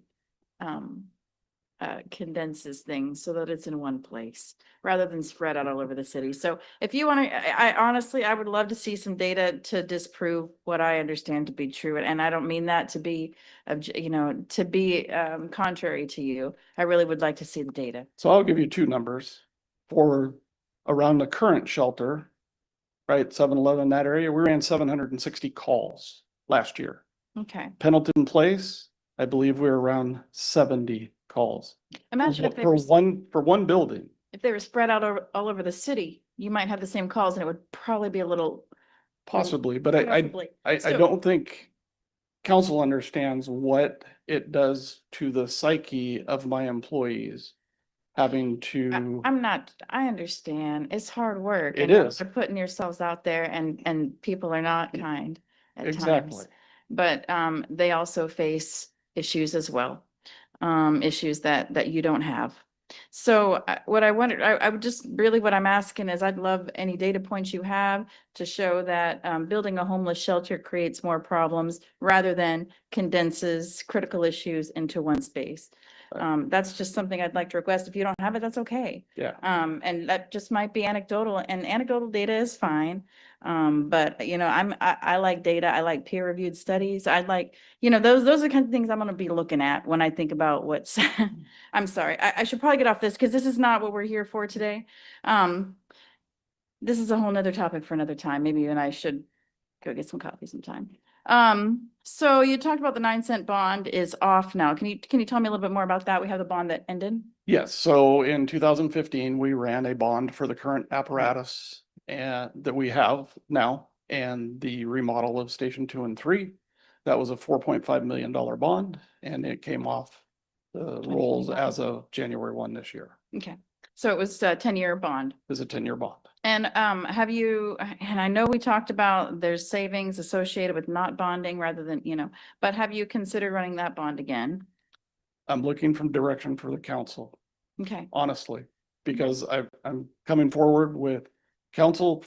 condenses things so that it's in one place rather than spread out all over the city. So if you want to, I honestly, I would love to see some data to disprove what I understand to be true. And I don't mean that to be, contrary to you. I really would like to see the data. So I'll give you 2 numbers for around the current shelter, right? 7-Eleven, that area, we ran 760 calls last year. Okay. Pendleton Place, I believe we were around 70 calls. Imagine if they For were, one building. if they were spread out all over the city, you might have the same calls and it would probably be a little. Possibly, but Possibly. I So- don't think council understands what it does to the psyche of my employees having to. I understand. It's hard work. It and is. You're putting yourselves out there and people are not kind at Exactly. times. But they also face issues as well. Issues that you don't have. So what I wondered, I would just really, what I'm asking is I'd love any data points you have to show that building a homeless shelter creates more problems rather than condenses critical issues into one space. That's just something I'd like to request. If you don't have it, that's okay. Yeah. And that just might be anecdotal, and anecdotal data is fine. But I like data. I like peer reviewed studies. I like, those are the kinds of things I'm going to be looking at when I think about what's, I'm sorry, I should probably get off this because this is not what we're here for today. This is a whole nother topic for another time. Maybe you and I should go get some coffee sometime. So you talked about the 9-cent bond is off now. Can you tell me a little bit more about that? We have the bond that ended. Yes, so in 2015, we ran a bond for the current apparatus that we have now and the remodel of Station 2 and 3. That was a $4.5 million bond, and it came off the rolls as of January 1 this year. Okay, so it was a 10-year bond. It was a 10-year bond. And have you, and I know we talked about there's savings associated with not bonding rather than, but have you considered running that bond again? I'm looking for direction for the council, Okay, honestly, because I'm coming forward with council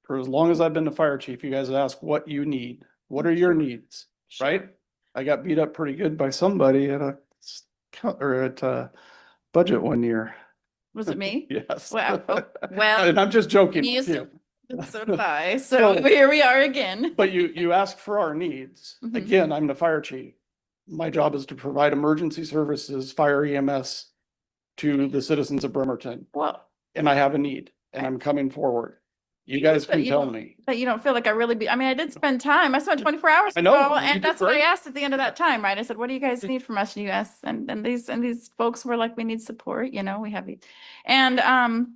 for as long as I've been the fire chief. You guys ask what you need. What are your needs, right? I got beat up pretty good by somebody at a budget one year. was it me? Yes. Wow. Oh, well, And I'm just joking. you with used you. so did I. So here we are again. But you ask for our needs. Mhm. Again, I'm the fire chief. My job is to provide emergency services, fire EMS to the citizens of Bremerton. Well, And I have a need and I'm coming forward. You guys That can you tell don't- me. That you don't feel like I really be, I mean, I did spend time. I spent 24 hours. I know, ago, you And did that's what I great. asked at the end of that time, right? I said, what do you guys need from us? And you asked, and these folks were like, we need support, you know, we have these. And, and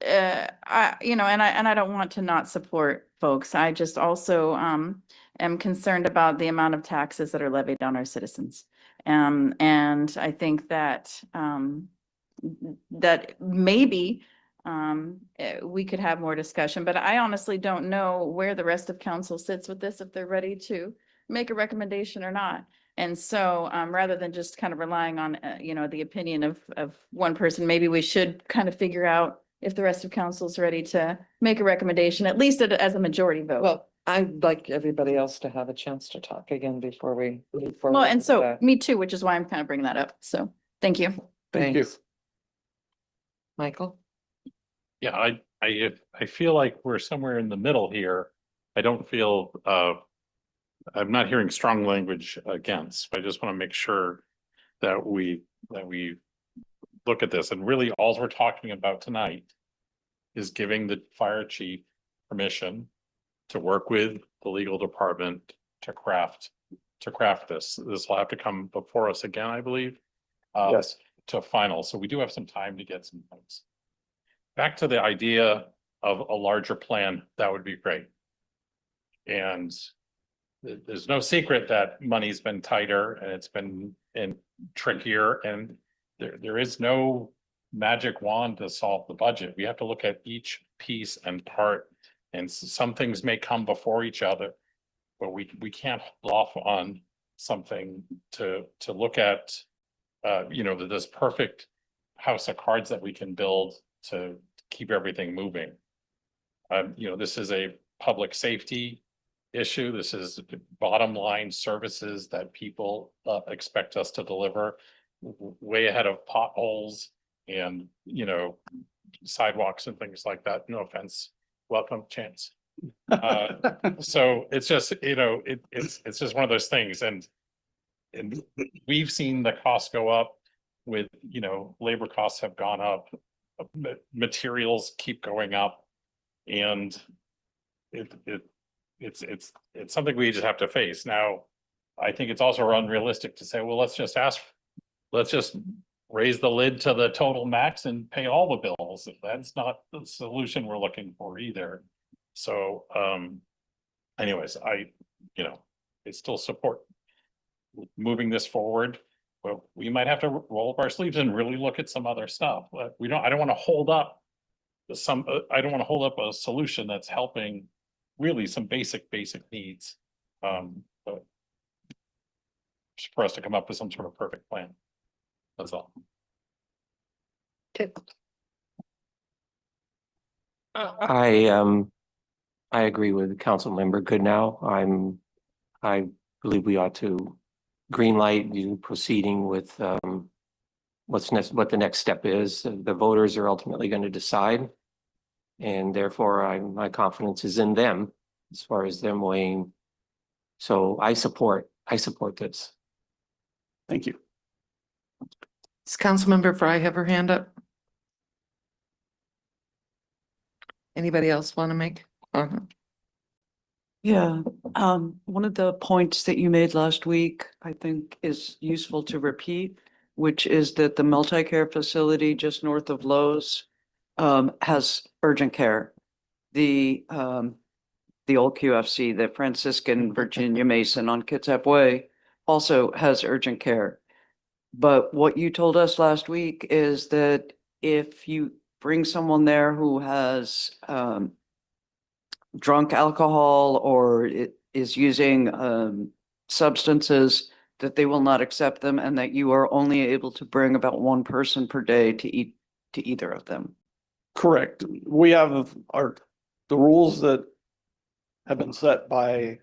I don't want to not support folks. I just also, am concerned about the amount of taxes that are levied on our citizens. And I think that, that maybe we could have more discussion, but I honestly don't know where the rest of council sits with this, if they're ready to make a recommendation or not. And so, rather than just kind of relying on, the opinion of one person, maybe we should kind of figure out if the rest of council is ready to make a recommendation, at least as a majority vote. Well, I'd like everybody else to have a chance to talk again before we move forward. Well, and with so that. me too, which is why I'm kind of bringing that up. So, thank you. Thank you. Thanks. Michael? Yeah, I feel like we're somewhere in the middle here. I don't feel, I'm not hearing strong language against. I just want to make sure that we look at this, and really all we're talking about tonight is giving the fire chief permission to work with the legal department to craft this. This will have to come before us again, I believe. Yes. To final. So we do have some time to get some things. Back to the idea of a larger plan, that would be great. And there's no secret that money's been tighter and it's been trickier, and there is no magic wand to solve the budget. We have to look at each piece and part, and some things may come before each other, but we can't hold off on something to look at, this perfect house of cards that we can build to keep everything moving. This is a public safety issue. This is bottom line services that people expect us to deliver, way ahead of potholes and, sidewalks and things like that. No offense. Welcome, Chance. So it's just, it's just one of those things. And we've seen the costs go up with, labor costs have gone up, materials keep going up, and it's something we just have to face. Now, I think it's also unrealistic to say, well, let's just raise the lid to the total max and pay all the bills. That's not the solution we're looking for either. So, anyways, I still support moving this forward, but we might have to roll up our sleeves and really look at some other stuff. But I don't want to hold up a solution that's helping really some basic needs. But for us to come up with some sort of perfect plan. That's all. I agree with Council Member Goodnow. I believe we ought to greenlight you proceeding with what the next step is. The voters are ultimately going to decide. And therefore my confidence is in them as far as them weighing. So I support this. Thank you. Does Councilmember Fry have her hand up? Anybody else want to make? Yeah, one of the points that you made last week, I think is useful to repeat, which is that the multi-care facility just north of Lowe's has urgent care. The old QFC, the Franciscan Virginia Mason on Kitsap Way, also has urgent care. But what you told us last week is that if you bring someone there who has drunk alcohol or is using substances, that they will not accept them, and that you are only able to bring about one person per day to either of them. Correct. We have the rules that have been set by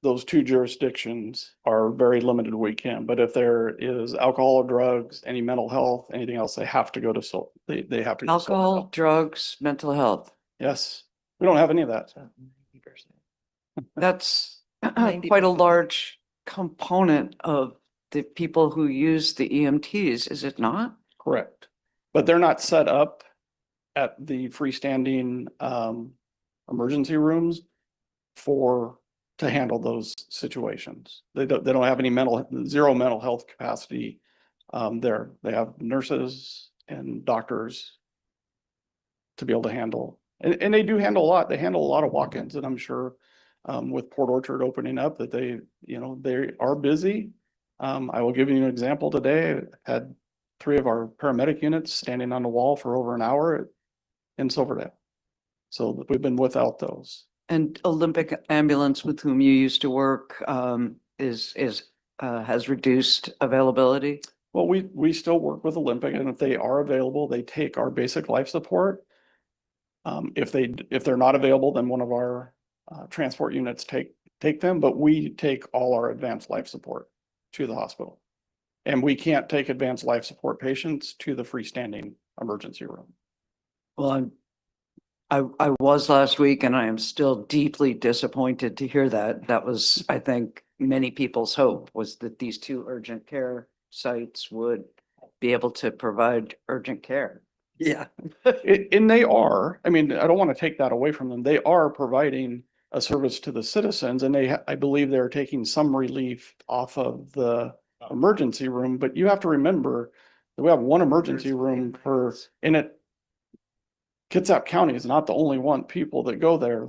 those two jurisdictions are very limited. We can, but if there is alcohol, drugs, any mental health, anything else, they have to go to they have to. go to Alcohol, drugs, mental health. Yes, we don't have any of that. That's quite a large component of the people who use the EMTs, is it not? Correct. But they're not set up at the freestanding emergency rooms to handle those situations. They don't have any zero mental health capacity there. They have nurses and doctors to be able to handle, and they do handle a lot. They handle a lot of walk-ins, and I'm sure with Port Orchard opening up that they are busy. I will give you an example today. I had 3 of our paramedic units standing on the wall for over an hour in Silverdale. So we've been without those. And Olympic Ambulance, with whom you used to work, has reduced availability. Well, we still work with Olympic, and if they are available, they take our basic life support. If they're not available, then one of our transport units take them, but we take all our advanced life support to the hospital. And we can't take advanced life support patients to the freestanding emergency room. Well, I was last week, and I am still deeply disappointed to hear that. That was, I think, many people's hope, was that these 2 urgent care sites would be able to provide urgent care. Yeah. And they are, I mean, I don't want to take that away from them. They are providing a service to the citizens, and I believe they're taking some relief off of the emergency room, but you have to remember that we have one emergency room and Kitsap County is not the only people that go there.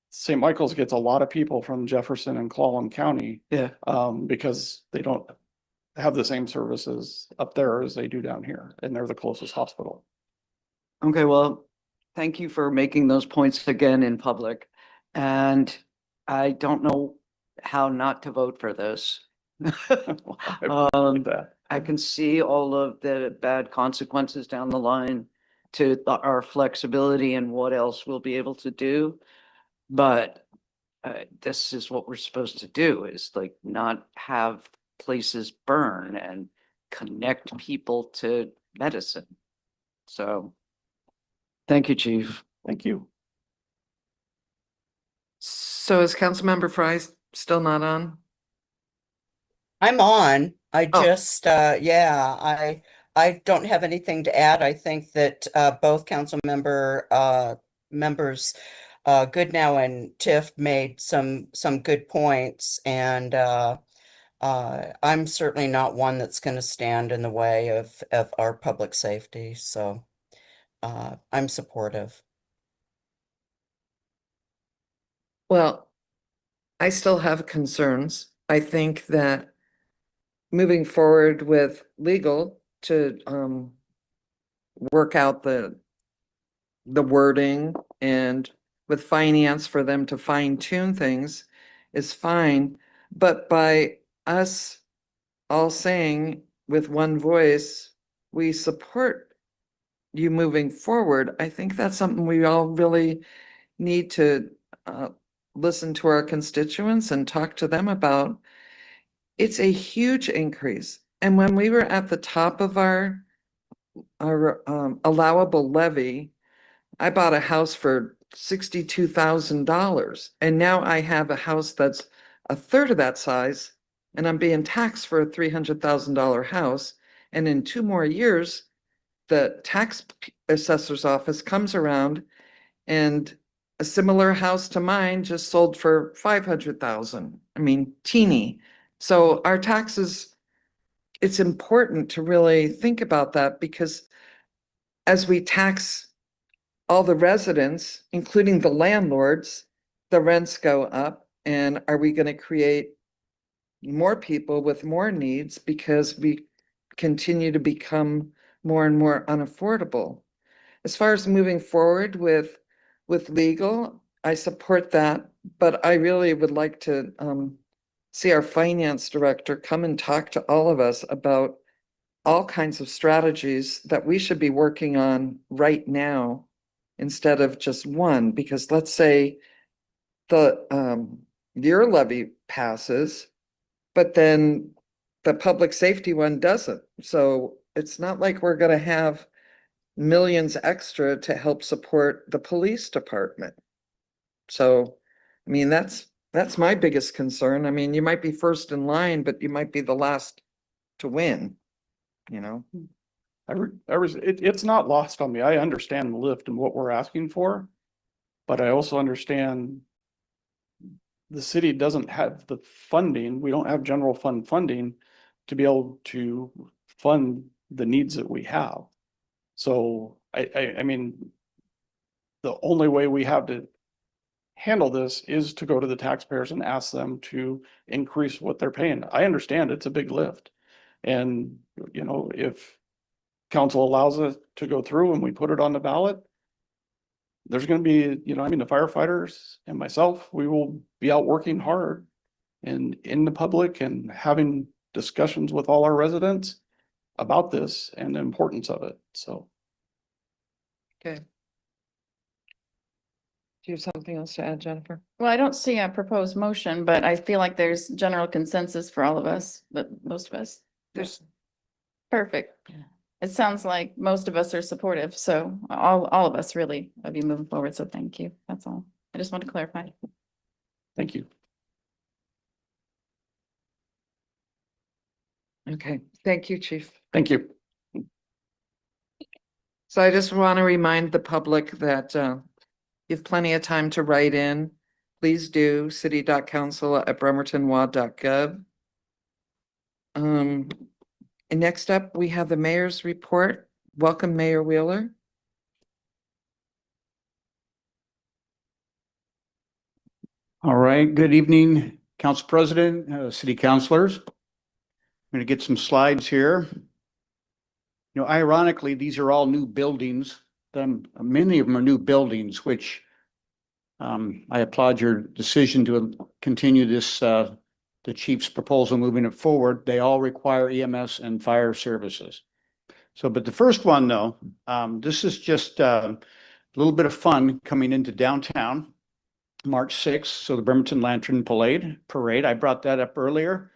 St. Michael's gets a lot of people from Jefferson and Clallam County. Yeah. Because they don't have the same services up there as they do down here, and they're the closest hospital. Okay, well, thank you for making those points again in public. And I don't know how not to vote for this. I can see all of the bad consequences down the line to our flexibility and what else we'll be able to do. But this is what we're supposed to do, is like not have places burn and connect people to medicine. So thank you, Chief. Thank you. So is Councilmember Fry still not on? I'm on. I Oh. just, I don't have anything to add. I think that both council members, Goodnow and Tiff, made some good points, and I'm certainly not one that's going to stand in the way of our public safety. So I'm supportive. Well, I still have concerns. I think that moving forward with legal to work out the wording, and with finance for them to fine tune things is fine. But by us all saying with one voice, we support you moving forward, I think that's something we all really need to listen to our constituents and talk to them about. It's a huge increase. And when we were at the top of our allowable levy, I bought a house for $62,000, and now I have a house that's a third of that size, and I'm being taxed for a $300,000 house. And in 2 more years, the tax assessor's office comes around, and a similar house to mine just sold for 500,000. I mean, teeny. So our taxes, it's important to really think about that, because as we tax all the residents, including the landlords, the rents go up. And are we going to create more people with more needs because we continue to become more and more unaffordable? As far as moving forward with legal, I support that, but I really would like to see our finance director come and talk to all of us about all kinds of strategies that we should be working on right now instead of just one. Because let's say the your levy passes, but then the public safety one doesn't. So it's not like we're going to have millions extra to help support the police department. So, I mean, that's my biggest concern. I mean, you might be first in line, but you might be the last to win, you know? It's not lost on me. I understand the lift and what we're asking for. But I also understand the city doesn't have the funding. We don't have general fund funding to be able to fund the needs that we have. So I mean, the only way we have to handle this is to go to the taxpayers and ask them to increase what they're paying. I understand it's a big lift. And, you know, if council allows it to go through and we put it on the ballot, there's gonna be, you know, I mean, the firefighters and myself, we will be out working hard and in the public and having discussions with all our residents about this and the importance of it, so. Okay. Do you have something else to add, Jennifer? Well, I don't see a proposed motion, but I feel like there's general consensus for all of us, but most of us. There's, Perfect. It sounds like most of us are supportive, so all of us really will be moving forward, so thank you. That's all. I just want to clarify. Thank you. okay, thank you, Chief. Thank you. So I just want to remind the public that you have plenty of time to write in. Please do city.council@bremertonwad.gov. And next up, we have the mayor's report. Welcome, Mayor Wheeler. All right, good evening, Council President, City Councilors. I'm going to get some slides here. You know, ironically, these are all new buildings. Many of them are new buildings, which I applaud your decision to continue this, the chief's proposal moving it forward. They all require EMS and fire services. So, but the first one though, this is just a little bit of fun coming into downtown. March 6th, so the Bremerton Lantern Parade. I brought that up earlier.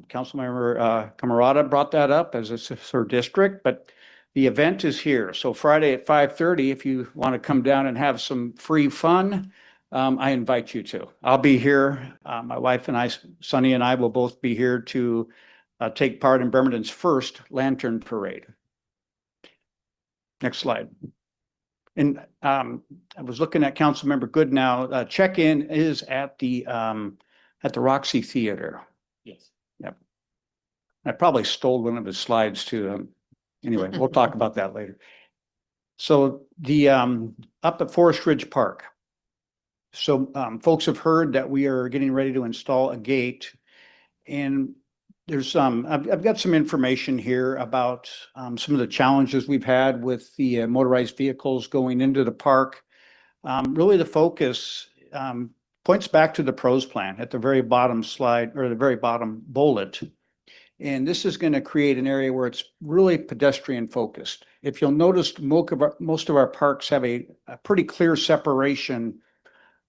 Councilmember Camarada brought that up as it's her district, but the event is here. So Friday at 5:30, if you want to come down and have some free fun, I invite you to. I'll be here. My wife and I, Sunny and I, will both be here to take part in Bremerton's first Lantern Parade. Next slide. And I was looking at Councilmember Goodnow. Check-in is at the Roxy Theater. Yes. Yep. I probably stole one of his slides too. Anyway, we'll talk about that later. So the up at Forest Ridge Park. So folks have heard that we are getting ready to install a gate, and there's I've got some information here about some of the challenges we've had with the motorized vehicles going into the park. Really the focus points back to the pros plan at the very bottom slide, or the very bottom bullet. And this is going to create an area where it's really pedestrian focused. If you'll notice, most of our parks have a pretty clear separation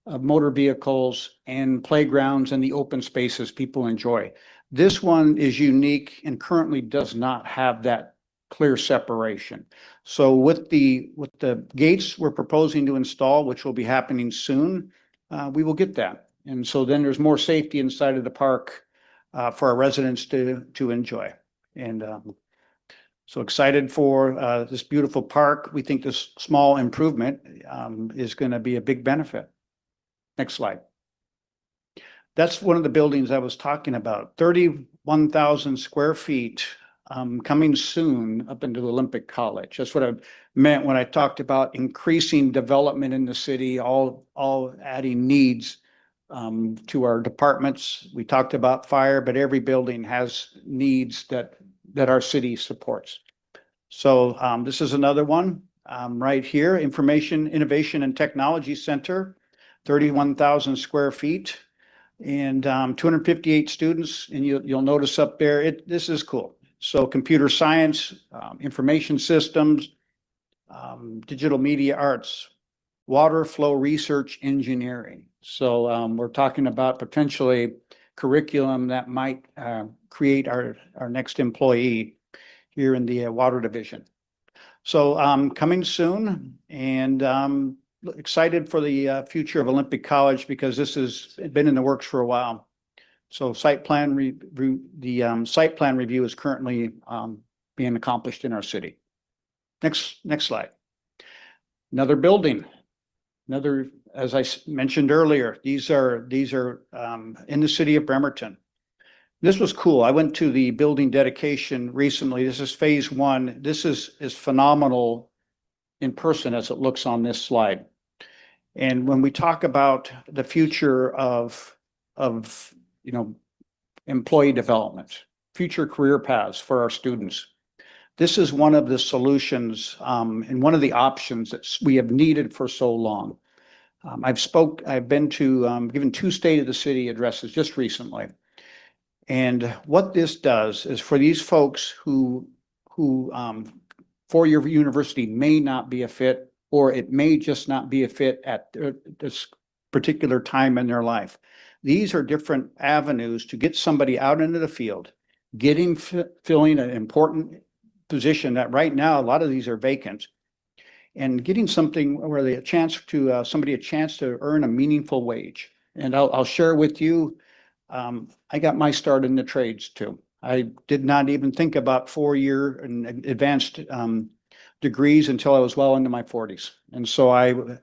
of motor vehicles and playgrounds and the open spaces people enjoy. This one is unique and currently does not have that clear separation. So with the gates we're proposing to install, which will be happening soon, we will get that. And so then there's more safety inside of the park for our residents to enjoy. And so excited for this beautiful park. We think this small improvement is going to be a big benefit. Next slide. That's one of the buildings I was talking about, 31,000 square feet, coming soon up into Olympic College. That's what I meant when I talked about increasing development in the city, all adding needs to our departments. We talked about fire, but every building has needs that our city supports. So this is another one right here, Information, Innovation and Technology Center, 31,000 square feet and 258 students. And you'll notice up there, this is cool. So computer science, information systems, digital media arts, water flow research engineering. So we're talking about potentially curriculum that might create our next employee here in the water division. So coming soon, and excited for the future of Olympic College because this has been in the works for a while. So site plan review is currently being accomplished in our city. Next slide. Another building. Another, as I mentioned earlier, these are in the city of Bremerton. This was cool. I went to the building dedication recently. This is phase one. This is phenomenal in person as it looks on this slide. And when we talk about the future of employee development, future career paths for our students, this is one of the solutions and one of the options that we have needed for so long. I've been to given 2 State of the City addresses just recently. And what this does is for these folks who four-year university may not be a fit, or it may just not be a fit at this particular time in their life. These are different avenues to get somebody out into the field, filling an important position that right now, a lot of these are vacant, and getting something where they somebody a chance to earn a meaningful wage. And I'll share with you, I got my start in the trades too. I did not even think about 4-year and advanced degrees until I was well into my 40s. And so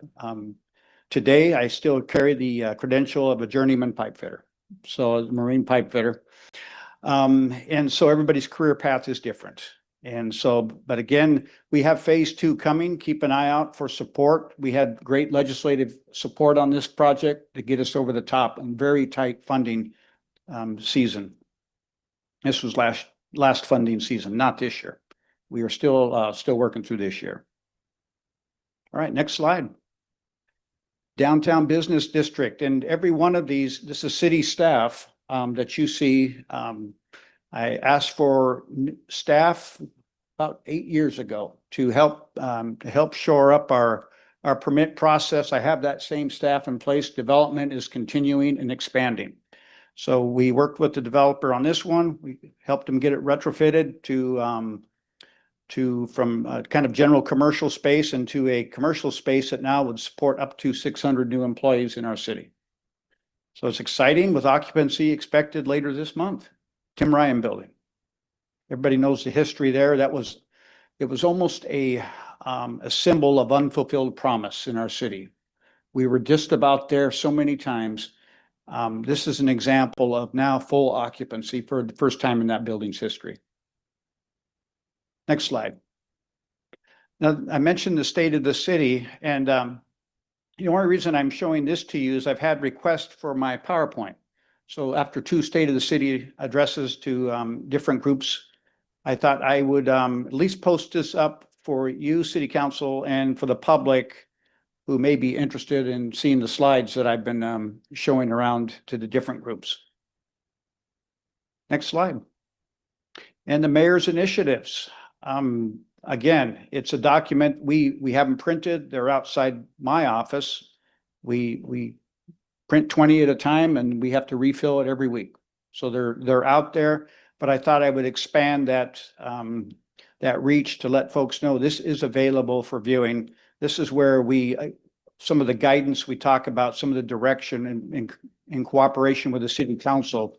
today I still carry the credential of a journeyman pipe fitter. So a marine pipe fitter. And so everybody's career path is different. And so, but again, we have phase 2 coming. Keep an eye out for support. We had great legislative support on this project to get us over the top and very tight funding season. This was last funding season, not this year. We are still working through this year. All right, next slide. Downtown Business District, and every one of these, this is city staff that you see. I asked for staff about 8 years ago to help shore up our permit process. I have that same staff in place. Development is continuing and expanding. So we worked with the developer on this one. We helped him get it retrofitted from a kind of general commercial space into a commercial space that now would support up to 600 new employees in our city. So it's exciting, with occupancy expected later this month. Tim Ryan Building. Everybody knows the history there. It was almost a symbol of unfulfilled promise in our city. We were just about there so many times. This is an example of now full occupancy for the first time in that building's history. Next slide. Now, I mentioned the state of the city, and the only reason I'm showing this to you is I've had requests for my PowerPoint. So after 2 State of the City addresses to different groups, I thought I would at least post this up for you, City Council, and for the public who may be interested in seeing the slides that I've been showing around to the different groups. Next slide. And the mayor's initiatives. Again, it's a document we haven't printed. They're outside my office. We print 20 at a time, and we have to refill it every week. So they're out there, but I thought I would expand that reach to let folks know this is available for viewing. This is where some of the guidance we talk about, some of the direction in cooperation with the city council.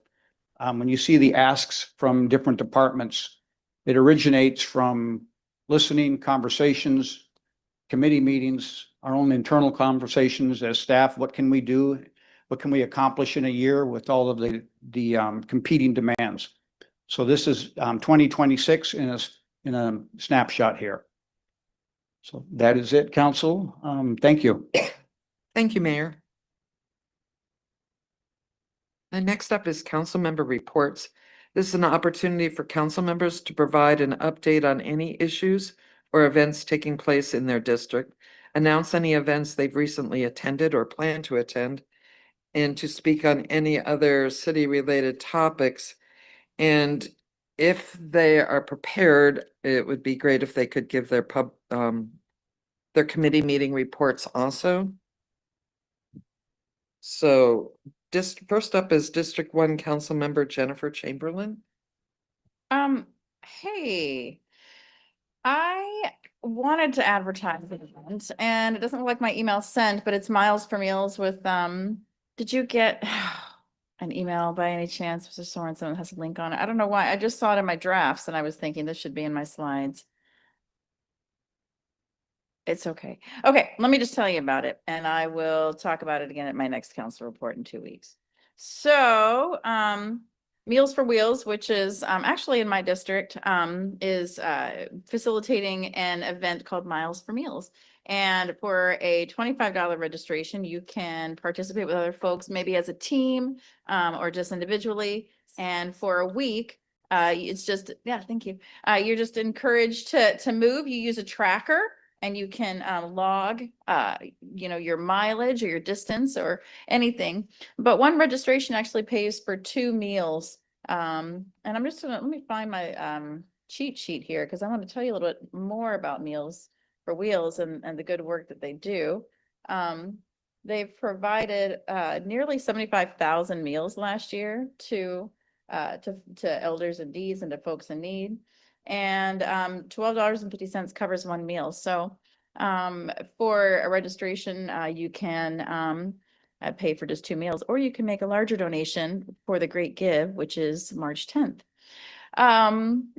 When you see the asks from different departments, it originates from listening, conversations, committee meetings, our own internal conversations as staff. What can we do? What can we accomplish in a year with all of the competing demands? So this is 2026 in a snapshot here. So that is it, Council. Thank you. Thank you, Mayor. And next up is council member reports. This is an opportunity for council members to provide an update on any issues or events taking place in their district, announce any events they've recently attended or plan to attend, and to speak on any other city-related topics. And if they are prepared, it would be great if they could give their committee meeting reports also. So first up is District 1 Council Member Jennifer Chamberlain. Hey, I wanted to advertise the event, and it doesn't look like my email sent, but it's Miles for Meals with, did you get, an email by any chance, Mr. Sorensen, that has a link on it? I don't know why. I just saw it in my drafts and I was thinking this should be in my slides. It's okay. Okay, let me just tell you about it and I will talk about it again at my next council report in 2 weeks. So, Meals for Wheels, which is actually in my district, is facilitating an event called Miles for Meals. And for a $25 registration, you can participate with other folks, maybe as a team or just individually. And for a week, it's just, yeah, thank you. You're just encouraged to move. You use a tracker and you can log, your mileage or your distance or anything. But one registration actually pays for 2 meals. And I'm just gonna, let me find my cheat sheet here because I want to tell you a little bit more about Meals for Wheels and the good work that they do. They've provided nearly 75,000 meals last year to elders and Ds and to folks in need. And $12.50 covers 1 meal. So for a registration, you can pay for just 2 meals, or you can make a larger donation for the Great Give, which is March 10th.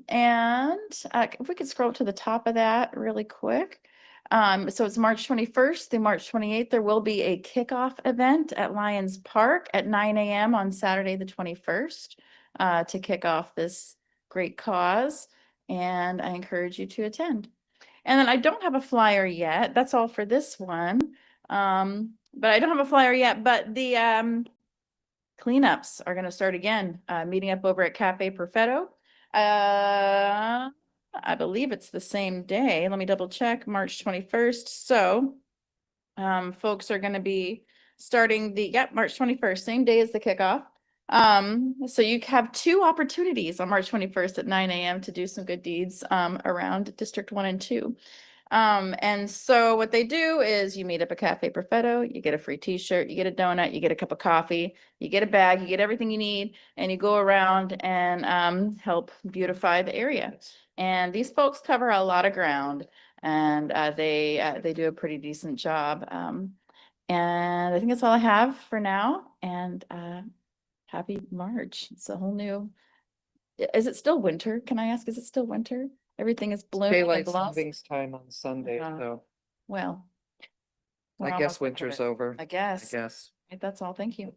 If we could scroll to the top of that really quick. So it's March 21st through March 28th. There will be a kickoff event at Lions Park at 9 a.m. on Saturday, the 21st, to kick off this great cause. And I encourage you to attend. And then I don't have a flyer yet. That's all for this one. But I don't have a flyer yet, but the cleanups are going to start again, meeting up over at Cafe Perfetto. I believe it's the same day. Let me double check, March 21st. So folks are going to be starting March 21st, same day as the kickoff. So you have 2 opportunities on March 21st at 9 a.m. to do some good deeds around District 1 and 2. And so what they do is you meet up at Cafe Perfetto, you get a free t-shirt, you get a donut, you get a cup of coffee, you get a bag, you get everything you need, and you go around and help beautify the area. And these folks cover a lot of ground and they do a pretty decent job. And I think that's all I have for now. And happy March. It's a whole new, is it still winter? Can I ask, is it still winter? Everything is blooming and Daylight glossy. savings time on Sunday, so Well. we're I almost guess there. winter's over. I guess. guess. Right, that's all. Thank you.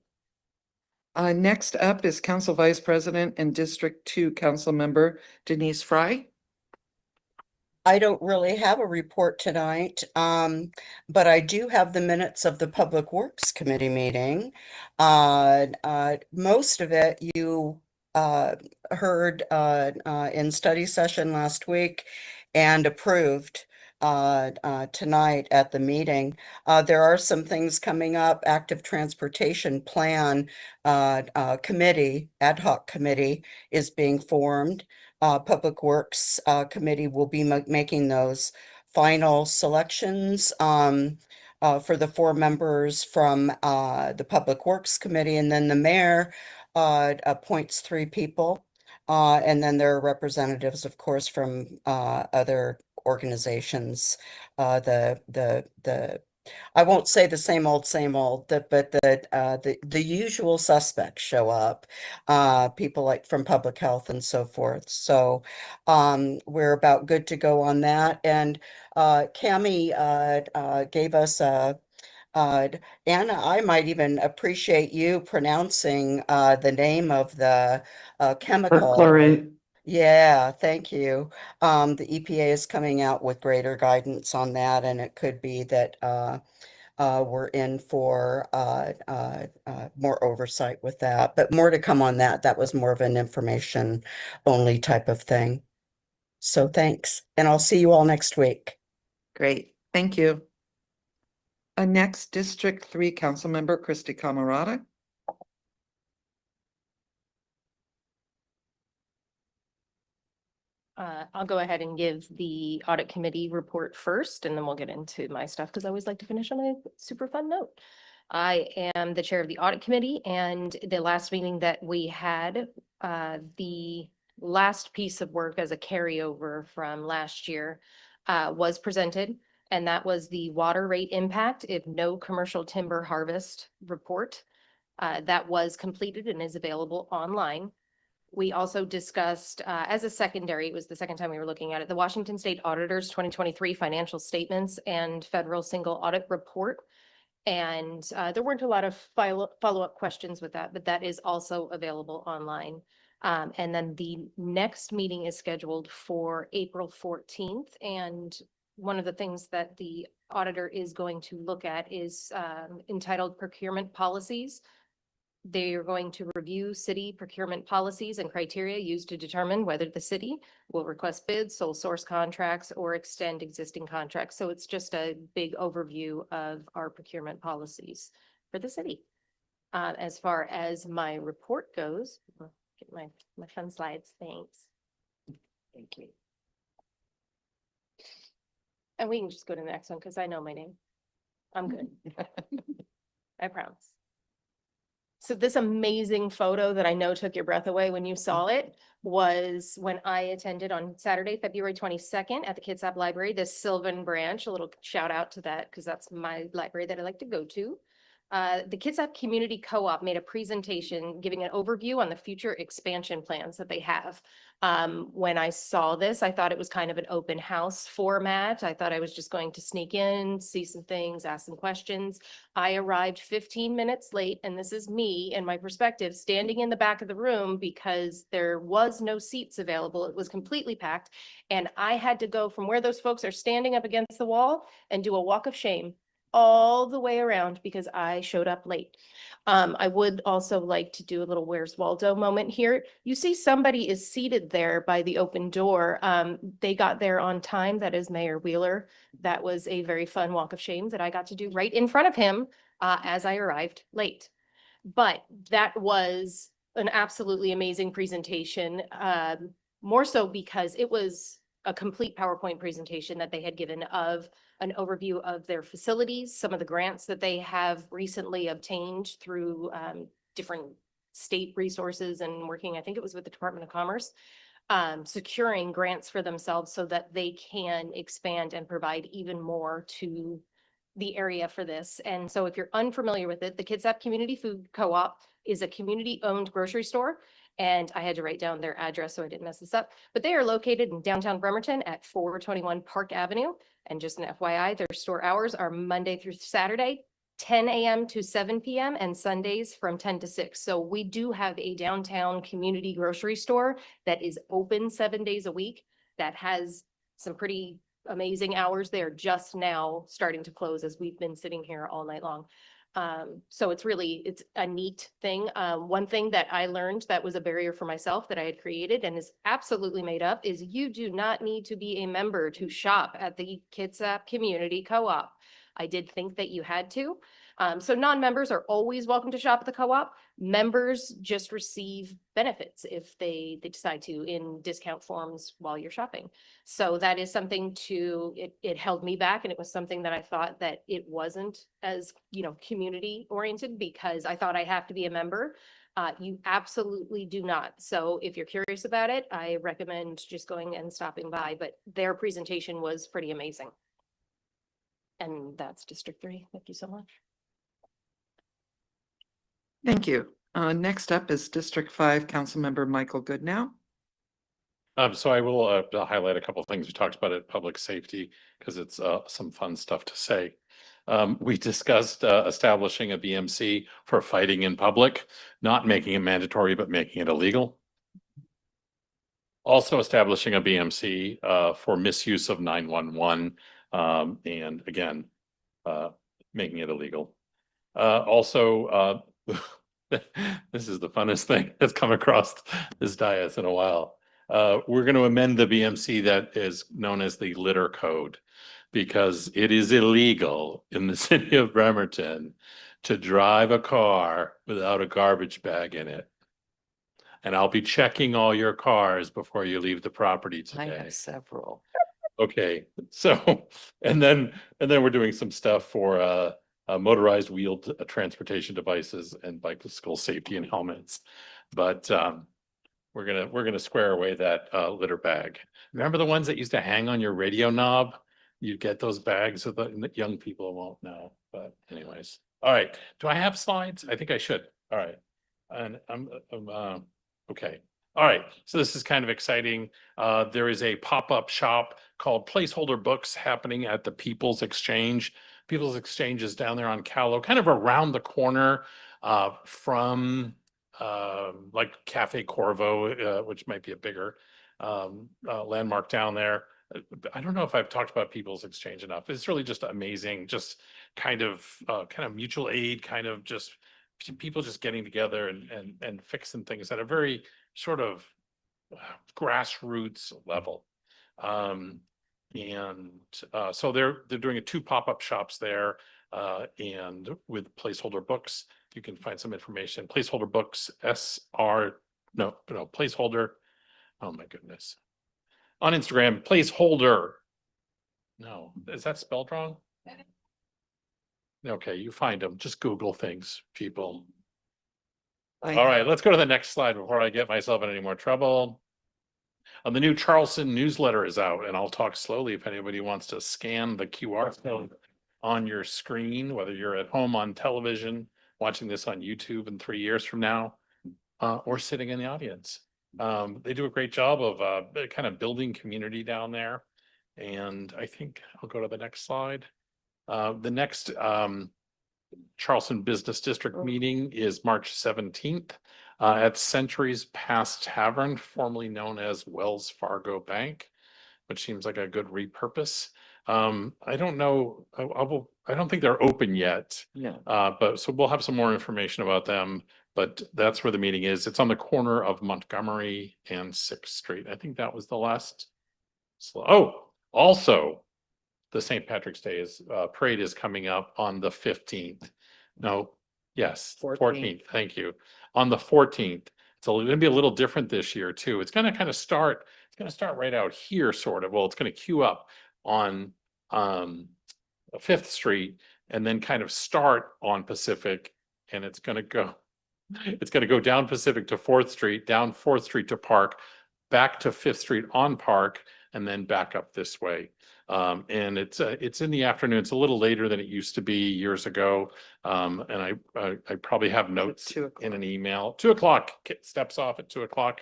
Next up is Council Vice President and District 2 Council Member Denise Fry. I don't really have a report tonight, but I do have the minutes of the Public Works Committee meeting. Most of it you heard in study session last week and approved tonight at the meeting. There are some things coming up. Active Transportation Plan Committee, ad hoc committee is being formed. Public Works Committee will be making those final selections for the 4 members from the Public Works Committee, and then the mayor appoints 3 people. And then there are representatives, of course, from other organizations. I won't say the same old, but the usual suspects show up, people like from public health and so forth. So we're about good to go on that. And Cami gave us Anna, I might even appreciate you pronouncing the name of the chemical. Perchlorate. Yeah, thank you. The EPA is coming out with greater guidance on that, and it could be that we're in for more oversight with that. But more to come on that. That was more of an information only type of thing. So thanks, and I'll see you all next week. Great, thank you. Next, District 3 Council Member Christy Camarada. I'll go ahead and give the audit committee report first, and then we'll get into my stuff because I always like to finish on a super fun note. I am the chair of the audit committee, and the last meeting that we had, the last piece of work as a carryover from last year was presented, and that was the water rate impact if no commercial timber harvest report. That was completed and is available online. We also discussed, as a secondary, it was the second time we were looking at it, the Washington State Auditor's 2023 financial statements and federal single audit report. And there weren't a lot of follow-up questions with that, but that is also available online. And then the next meeting is scheduled for April 14th. And one of the things that the auditor is going to look at is entitled Procurement Policies. They are going to review city procurement policies and criteria used to determine whether the city will request bids, sole source contracts, or extend existing contracts. So it's just a big overview of our procurement policies for the city. As far as my report goes, I'll get my fun slides. Thanks. Thank you. And we can just go to the next one because I know my name. I'm good. I promise. So this amazing photo that I know took your breath away when you saw it was when I attended on Saturday, February 22nd at the Kitsap Library, the Sylvan Branch. A little shout out to that because that's my library that I like to go to. The Kitsap Community Co-op made a presentation giving an overview on the future expansion plans that they have. When I saw this, I thought it was kind of an open house format. I thought I was just going to sneak in, see some things, ask some questions. I arrived 15 minutes late, and this is me and my perspective standing in the back of the room because there was no seats available. It was completely packed. And I had to go from where those folks are standing up against the wall and do a walk of shame all the way around because I showed up late. I would also like to do a little Where's Waldo moment here. You see somebody is seated there by the open door. They got there on time. That is Mayor Wheeler. That was a very fun walk of shame that I got to do right in front of him as I arrived late. But that was an absolutely amazing presentation, more so because it was a complete PowerPoint presentation that they had given of an overview of their facilities, some of the grants that they have recently obtained through different state resources and working, I think it was with the Department of Commerce, securing grants for themselves so that they can expand and provide even more to the area for this. And so if you're unfamiliar with it, the Kitsap Community Food Co-op is a community-owned grocery store. And I had to write down their address so I didn't mess this up. But they are located in downtown Bremerton at 421 Park Avenue. And just an FYI, their store hours are Monday through Saturday, 10 a.m. to 7 p.m. and Sundays from 10 to 6. So we do have a downtown community grocery store that is open 7 days a week that has some pretty amazing hours. They are just now starting to close as we've been sitting here all night long. So it's a neat thing. One thing that I learned that was a barrier for myself that I had created and is absolutely made up is you do not need to be a member to shop at the Kitsap Community Co-op. I did think that you had to. So non-members are always welcome to shop at the co-op. Members just receive benefits if they decide to in discount forms while you're shopping. So that is something it held me back. And it was something that I thought that it wasn't as, community oriented because I thought I have to be a member. You absolutely do not. So if you're curious about it, I recommend just going and stopping by, but their presentation was pretty amazing. And that's District 3. Thank you so much. Thank you. Next up is District 5, Councilmember Michael Goodnow. So I will highlight a couple of things we talked about at public safety because it's some fun stuff to say. We discussed establishing a BMC for fighting in public, not making it mandatory, but making it illegal. Also establishing a BMC for misuse of 911 and again, making it illegal. This is the funnest thing that's come across this dais in a while. We're going to amend the BMC that is known as the litter code because it is illegal in the city of Bremerton to drive a car without a garbage bag in it. And I'll be checking all your cars before you leave the property today. I have several. Okay, so and then we're doing some stuff for motorized wheeled transportation devices and bicycle safety and helmets. But we're gonna square away that litter bag. Remember the ones that used to hang on your radio knob? You get those bags so the young people won't know. But anyways, all right. Do I have slides? I think I should. All right. And okay. All right. So this is kind of exciting. There is a pop-up shop called Placeholder Books happening at the People's Exchange. People's Exchange is down there on Callow, kind of around the corner from like Cafe Corvo, which might be a bigger landmark down there. I don't know if I've talked about People's Exchange enough. It's really just amazing, just kind of mutual aid, kind of just people just getting together and fixing things at a very sort of grassroots level. So they're doing 2 pop-up shops there, and with Placeholder Books, you can find some information. Placeholder Books, Placeholder. Oh my goodness. On Instagram, Placeholder. No, is that spelled wrong? Okay, you find them. Just Google things, people. All right, let's go to the next slide before I get myself in any more trouble. The new Charleston newsletter is out, and I'll talk slowly if anybody wants to scan the QR code on your screen, whether you're at home on television, watching this on YouTube in 3 years from now, or sitting in the audience. They do a great job of kind of building community down there. And I think I'll go to the next slide. The next Charleston Business District meeting is March 17th at Centuries Past Tavern, formerly known as Wells Fargo Bank, which seems like a good repurpose. I don't know. I don't think they're open yet. Yeah. But so we'll have some more information about them. But that's where the meeting is. It's on the corner of Montgomery and 6th Street. I think that was the last. Oh, also, the St. Patrick's Day parade is coming up on the 15th. No, yes, 14th. Thank you. On the 14th. It's going to be a little different this year too. It's going to kind of start. It's going to start right out here, sort of. Well, it's going to queue up on 5th Street and then kind of start on Pacific, and it's going to go. It's going to go down Pacific to 4th Street, down 4th Street to Park, back to 5th Street on Park, and then back up this way. And it's in the afternoon. It's a little later than it used to be years ago. And I probably have notes in an email. 2 o'clock, steps off at 2 o'clock.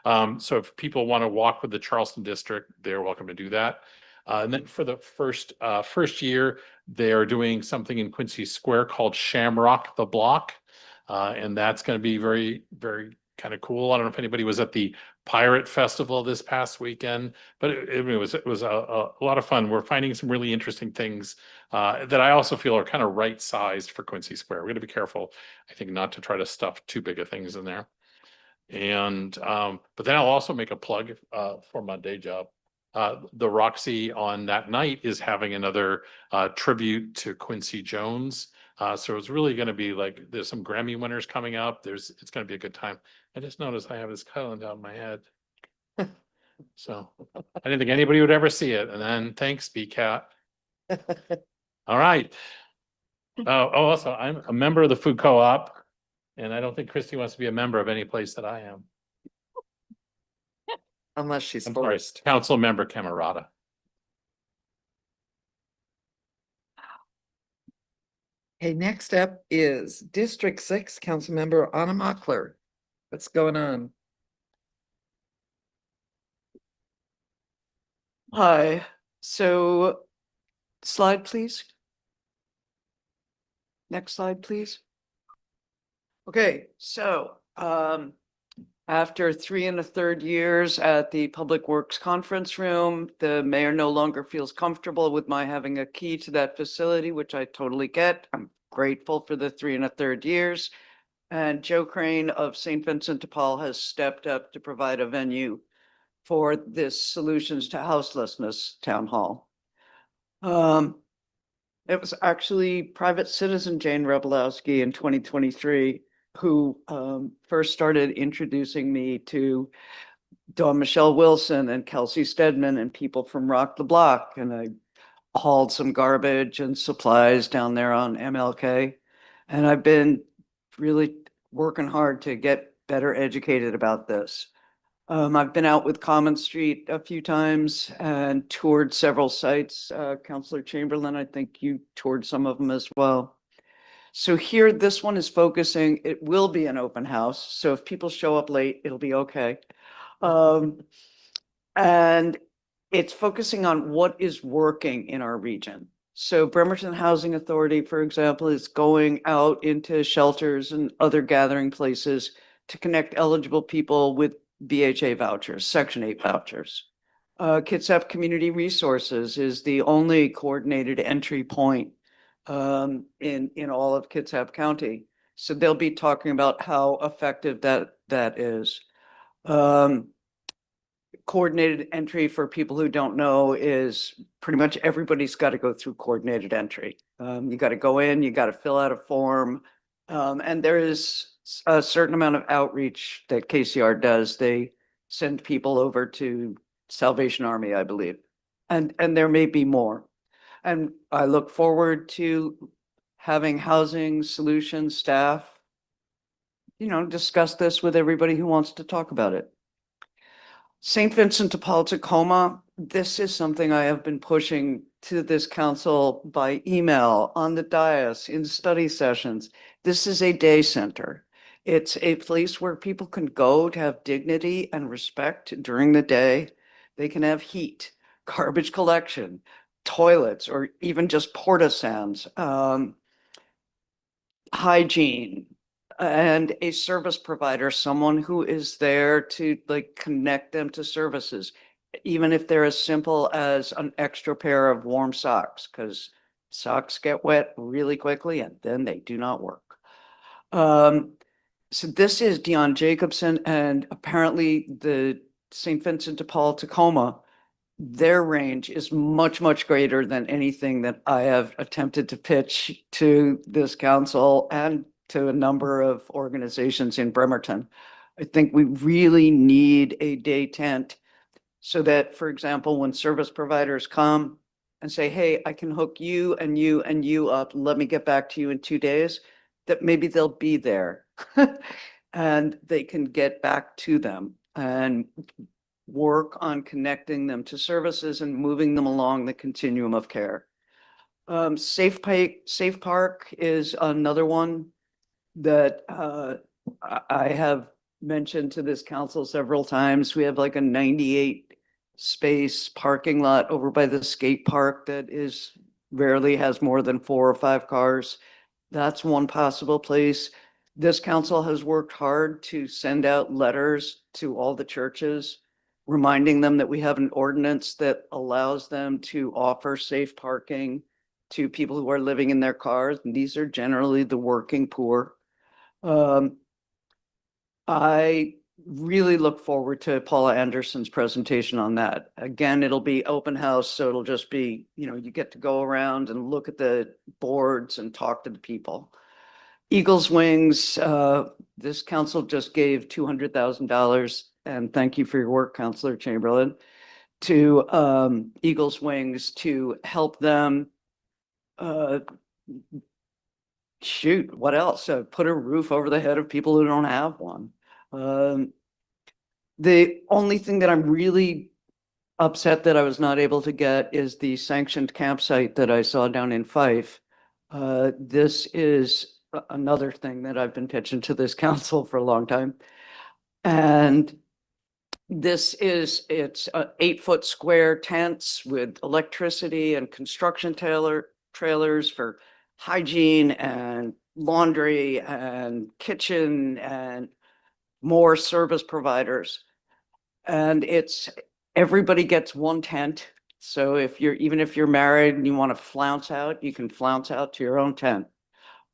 So if people want to walk with the Charleston District, they're welcome to do that. And then for the first year, they are doing something in Quincy Square called Shamrock the Block. And that's going to be very, very kind of cool. I don't know if anybody was at the Pirate Festival this past weekend, but it was a lot of fun. We're finding some really interesting things that I also feel are kind of right sized for Quincy Square. We're going to be careful, I think, not to try to stuff too big of things in there. And but then I'll also make a plug for my day job. The Roxy on that night is having another tribute to Quincy Jones. So it's really going to be like, there's some Grammy winners coming up. It's going to be a good time. I just noticed I have this cuddling down my head. So I didn't think anybody would ever see it. And then thanks, BCAT. All right. Also, I'm a member of the food co-op, and I don't think Christy wants to be a member of any place that I am. Unless she's I'm sorry, forced. Council Member Camerata. Okay, next up is District 6, Councilmember Anna Mockler. What's going on? Hi, so slide, please. Next slide, please. Okay, so after 3 1/3 years at the Public Works Conference Room, the mayor no longer feels comfortable with my having a key to that facility, which I totally get. I'm grateful for the 3 1/3 years. And Joe Crane of St. Vincent de Paul has stepped up to provide a venue for this Solutions to Houselessness Town Hall. It was actually private citizen Jane Rebelowski in 2023 who first started introducing me to Dawn Michelle Wilson and Kelsey Stedman and people from Rock the Block. And I hauled some garbage and supplies down there on MLK. And I've been really working hard to get better educated about this. I've been out with Common Street a few times and toured several sites. Councilor Chamberlain, I think you toured some of them as well. So here, this one is focusing, it will be an open house. So if people show up late, it'll be okay. And it's focusing on what is working in our region. So Bremerton Housing Authority, for example, is going out into shelters and other gathering places to connect eligible people with BHA vouchers, Section 8 vouchers. Kitsap Community Resources is the only coordinated entry point in all of Kitsap County. So they'll be talking about how effective that is. Coordinated entry, for people who don't know, is pretty much everybody's got to go through coordinated entry. You got to go in, you got to fill out a form, and there is a certain amount of outreach that KCR does. They send people over to Salvation Army, I believe, and there may be more. And I look forward to having housing solutions staff, discuss this with everybody who wants to talk about it. St. Vincent de Paul Tacoma, this is something I have been pushing to this council by email, on the dais, in study sessions. This is a day center. It's a place where people can go to have dignity and respect during the day. They can have heat, garbage collection, toilets, or even just porta-sands, hygiene, and a service provider, someone who is there to connect them to services, even if they're as simple as an extra pair of warm socks, because socks get wet really quickly and then they do not work. So this is Dion Jacobson, and apparently the St. Vincent de Paul Tacoma, their range is much, much greater than anything that I have attempted to pitch to this council and to a number of organizations in Bremerton. I think we really need a day tent so that, for example, when service providers come and say, hey, I can hook you and you and you up, let me get back to you in 2 days, that maybe they'll be there and they can get back to them and work on connecting them to services and moving them along the continuum of care. Safe Park is another one that I have mentioned to this council several times. We have like a 98 space parking lot over by the skate park that rarely has more than 4 or 5 cars. That's one possible place. This council has worked hard to send out letters to all the churches, reminding them that we have an ordinance that allows them to offer safe parking to people who are living in their cars. And these are generally the working poor. I really look forward to Paula Anderson's presentation on that. Again, it'll be open house, so it'll just be, you get to go around and look at the boards and talk to the people. Eagles Wings, this council just gave $200,000, and thank you for your work, Councilor Chamberlain, to Eagles Wings to help them shoot, what else? Put a roof over the head of people who don't have one. The only thing that I'm really upset that I was not able to get is the sanctioned campsite that I saw down in Fife. This is another thing that I've been pitching to this council for a long time. And it's 8-foot square tents with electricity and construction trailers for hygiene and laundry and kitchen and more service providers. And everybody gets one tent. So even if you're married and you want to flounce out, you can flounce out to your own tent.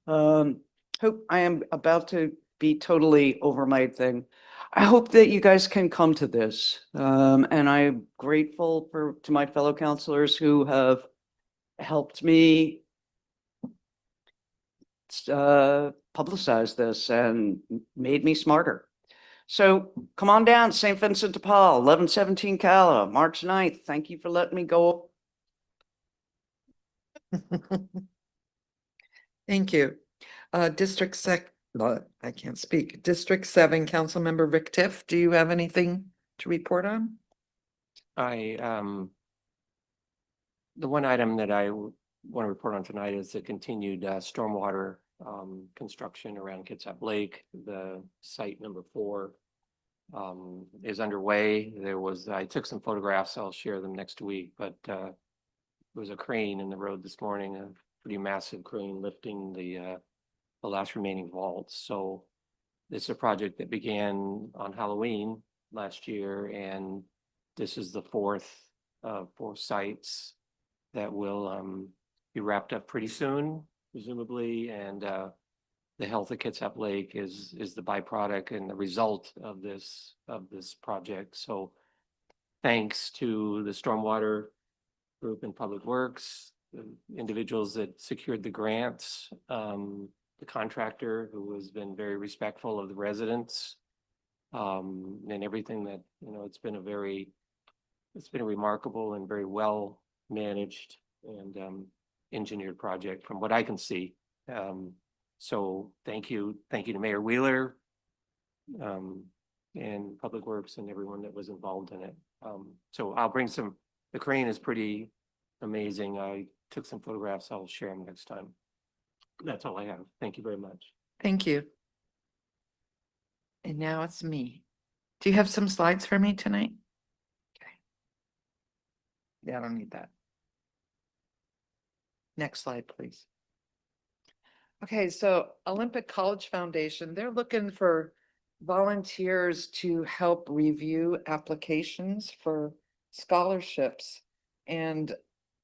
Hope I am about to be totally over my thing. I hope that you guys can come to this. And I'm grateful to my fellow councilors who have helped me publicize this and made me smarter. So come on down, St. Vincent de Paul, 1117 Cala, March 9th. Thank you for letting me go. Thank you. I can't speak. District 7, Councilmember Rick Tiff, do you have anything to report on? The one item that I want to report on tonight is the continued stormwater construction around Kitsap Lake. The site number 4 is underway. I took some photographs. I'll share them next week, but there was a crane in the road this morning, a pretty massive crane lifting the last remaining vaults. So this is a project that began on Halloween last year, and this is the fourth of 4 sites that will be wrapped up pretty soon, presumably, and the health of Kitsap Lake is the byproduct and the result of this project. So thanks to the stormwater group in Public Works, the individuals that secured the grants, the contractor who has been very respectful of the residents, and everything that, it's been a remarkable and very well managed and engineered project from what I can see. So thank you to Mayor Wheeler, and Public Works and everyone that was involved in it. So I'll bring the crane is pretty amazing. I took some photographs. I'll share them next time. That's all I have. Thank you very much. Thank you. And now it's me. Do you have some slides for me tonight? Okay. Yeah, I don't need that. Next slide, please. Okay, so Olympic College Foundation, they're looking for volunteers to help review applications for scholarships. And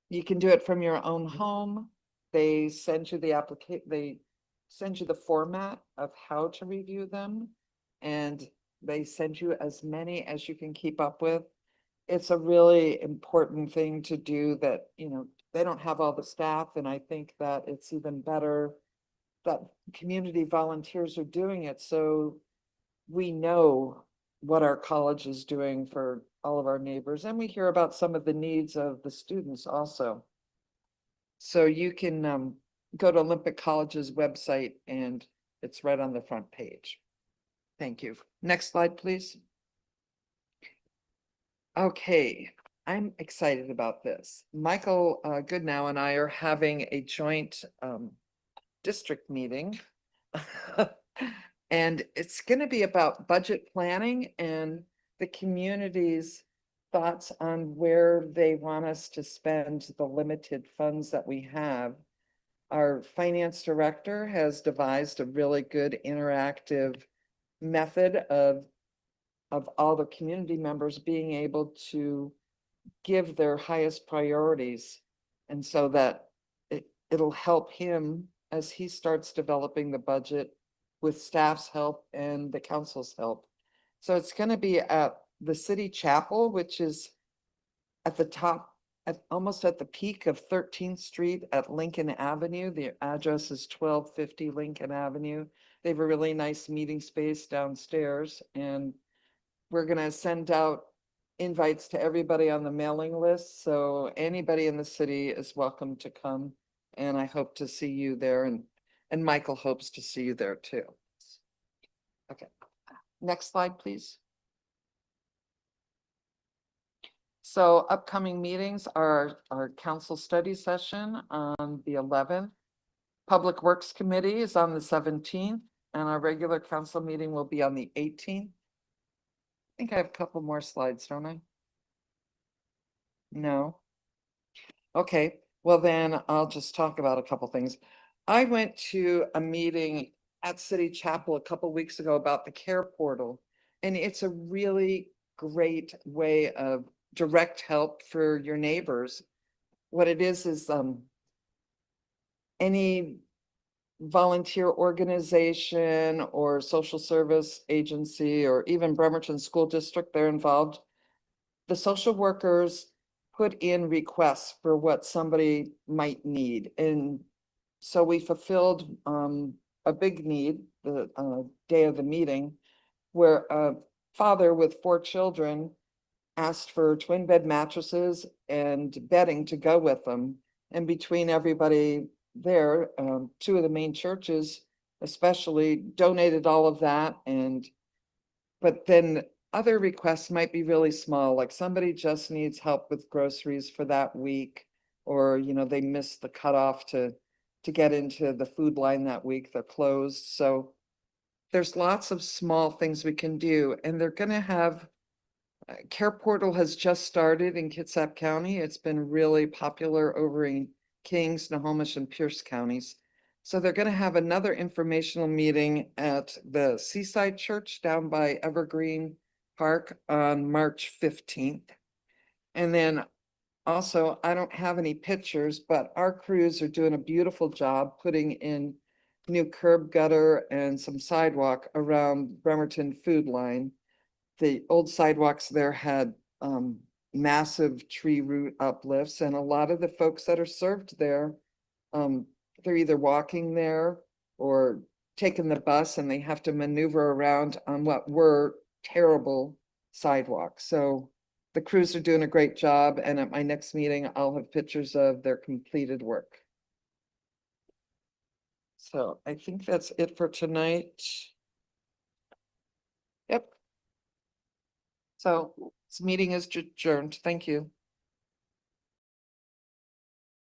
you can do it from your own home. They send you the format of how to review them, and they send you as many as you can keep up with. It's a really important thing to do that, they don't have all the staff, and I think that it's even better that community volunteers are doing it, so we know what our college is doing for all of our neighbors, and we hear about some of the needs of the students also. So you can go to Olympic College's website, and it's right on the front page. Thank you. Next slide, please. Okay, I'm excited about this. Michael Goodnow and I are having a joint district meeting. And it's going to be about budget planning and the community's thoughts on where they want us to spend the limited funds that we have. Our finance director has devised a really good interactive method of all the community members being able to give their highest priorities. And so that it'll help him as he starts developing the budget with staff's help and the council's help. So it's going to be at the city chapel, which is at the top, almost at the peak of 13th Street at Lincoln Avenue. The address is 1250 Lincoln Avenue. They have a really nice meeting space downstairs, and we're going to send out invites to everybody on the mailing list. So anybody in the city is welcome to come, and I hope to see you there, and Michael hopes to see you there too. Okay, next slide, please. So upcoming meetings are our council study session on the 11th. Public Works Committee is on the 17th, and our regular council meeting will be on the 18th. I think I have a couple more slides, don't I? No. Okay, well then I'll just talk about a couple things. I went to a meeting at City Chapel a couple weeks ago about the care portal, and it's a really great way of direct help for your neighbors. What it is any volunteer organization or social service agency or even Bremerton School District, they're involved. The social workers put in requests for what somebody might need. And so we fulfilled a big need the day of the meeting, where a father with 4 children asked for twin bed mattresses and bedding to go with them. And between everybody there, 2 of the main churches especially donated all of that. But then other requests might be really small, like somebody just needs help with groceries for that week, or they missed the cutoff to to get into the food line that week. They're closed, so there's lots of small things we can do, and they're gonna have Care Portal has just started in Kitsap County. It's been really popular over in Kings, Nahomish, and Pierce counties. So they're gonna have another informational meeting at the Seaside Church down by Evergreen Park on March 15th. And then also, I don't have any pictures, but our crews are doing a beautiful job putting in new curb gutter and some sidewalk around Bremerton Food Line. The old sidewalks there had massive tree root uplifts, and a lot of the folks that are served there, they're either walking there or taking the bus, and they have to maneuver around on what were terrible sidewalks. So the crews are doing a great job, and at my next meeting, I'll have pictures of their completed work. So I think that's it for tonight. Yep. So this meeting is adjourned. Thank you.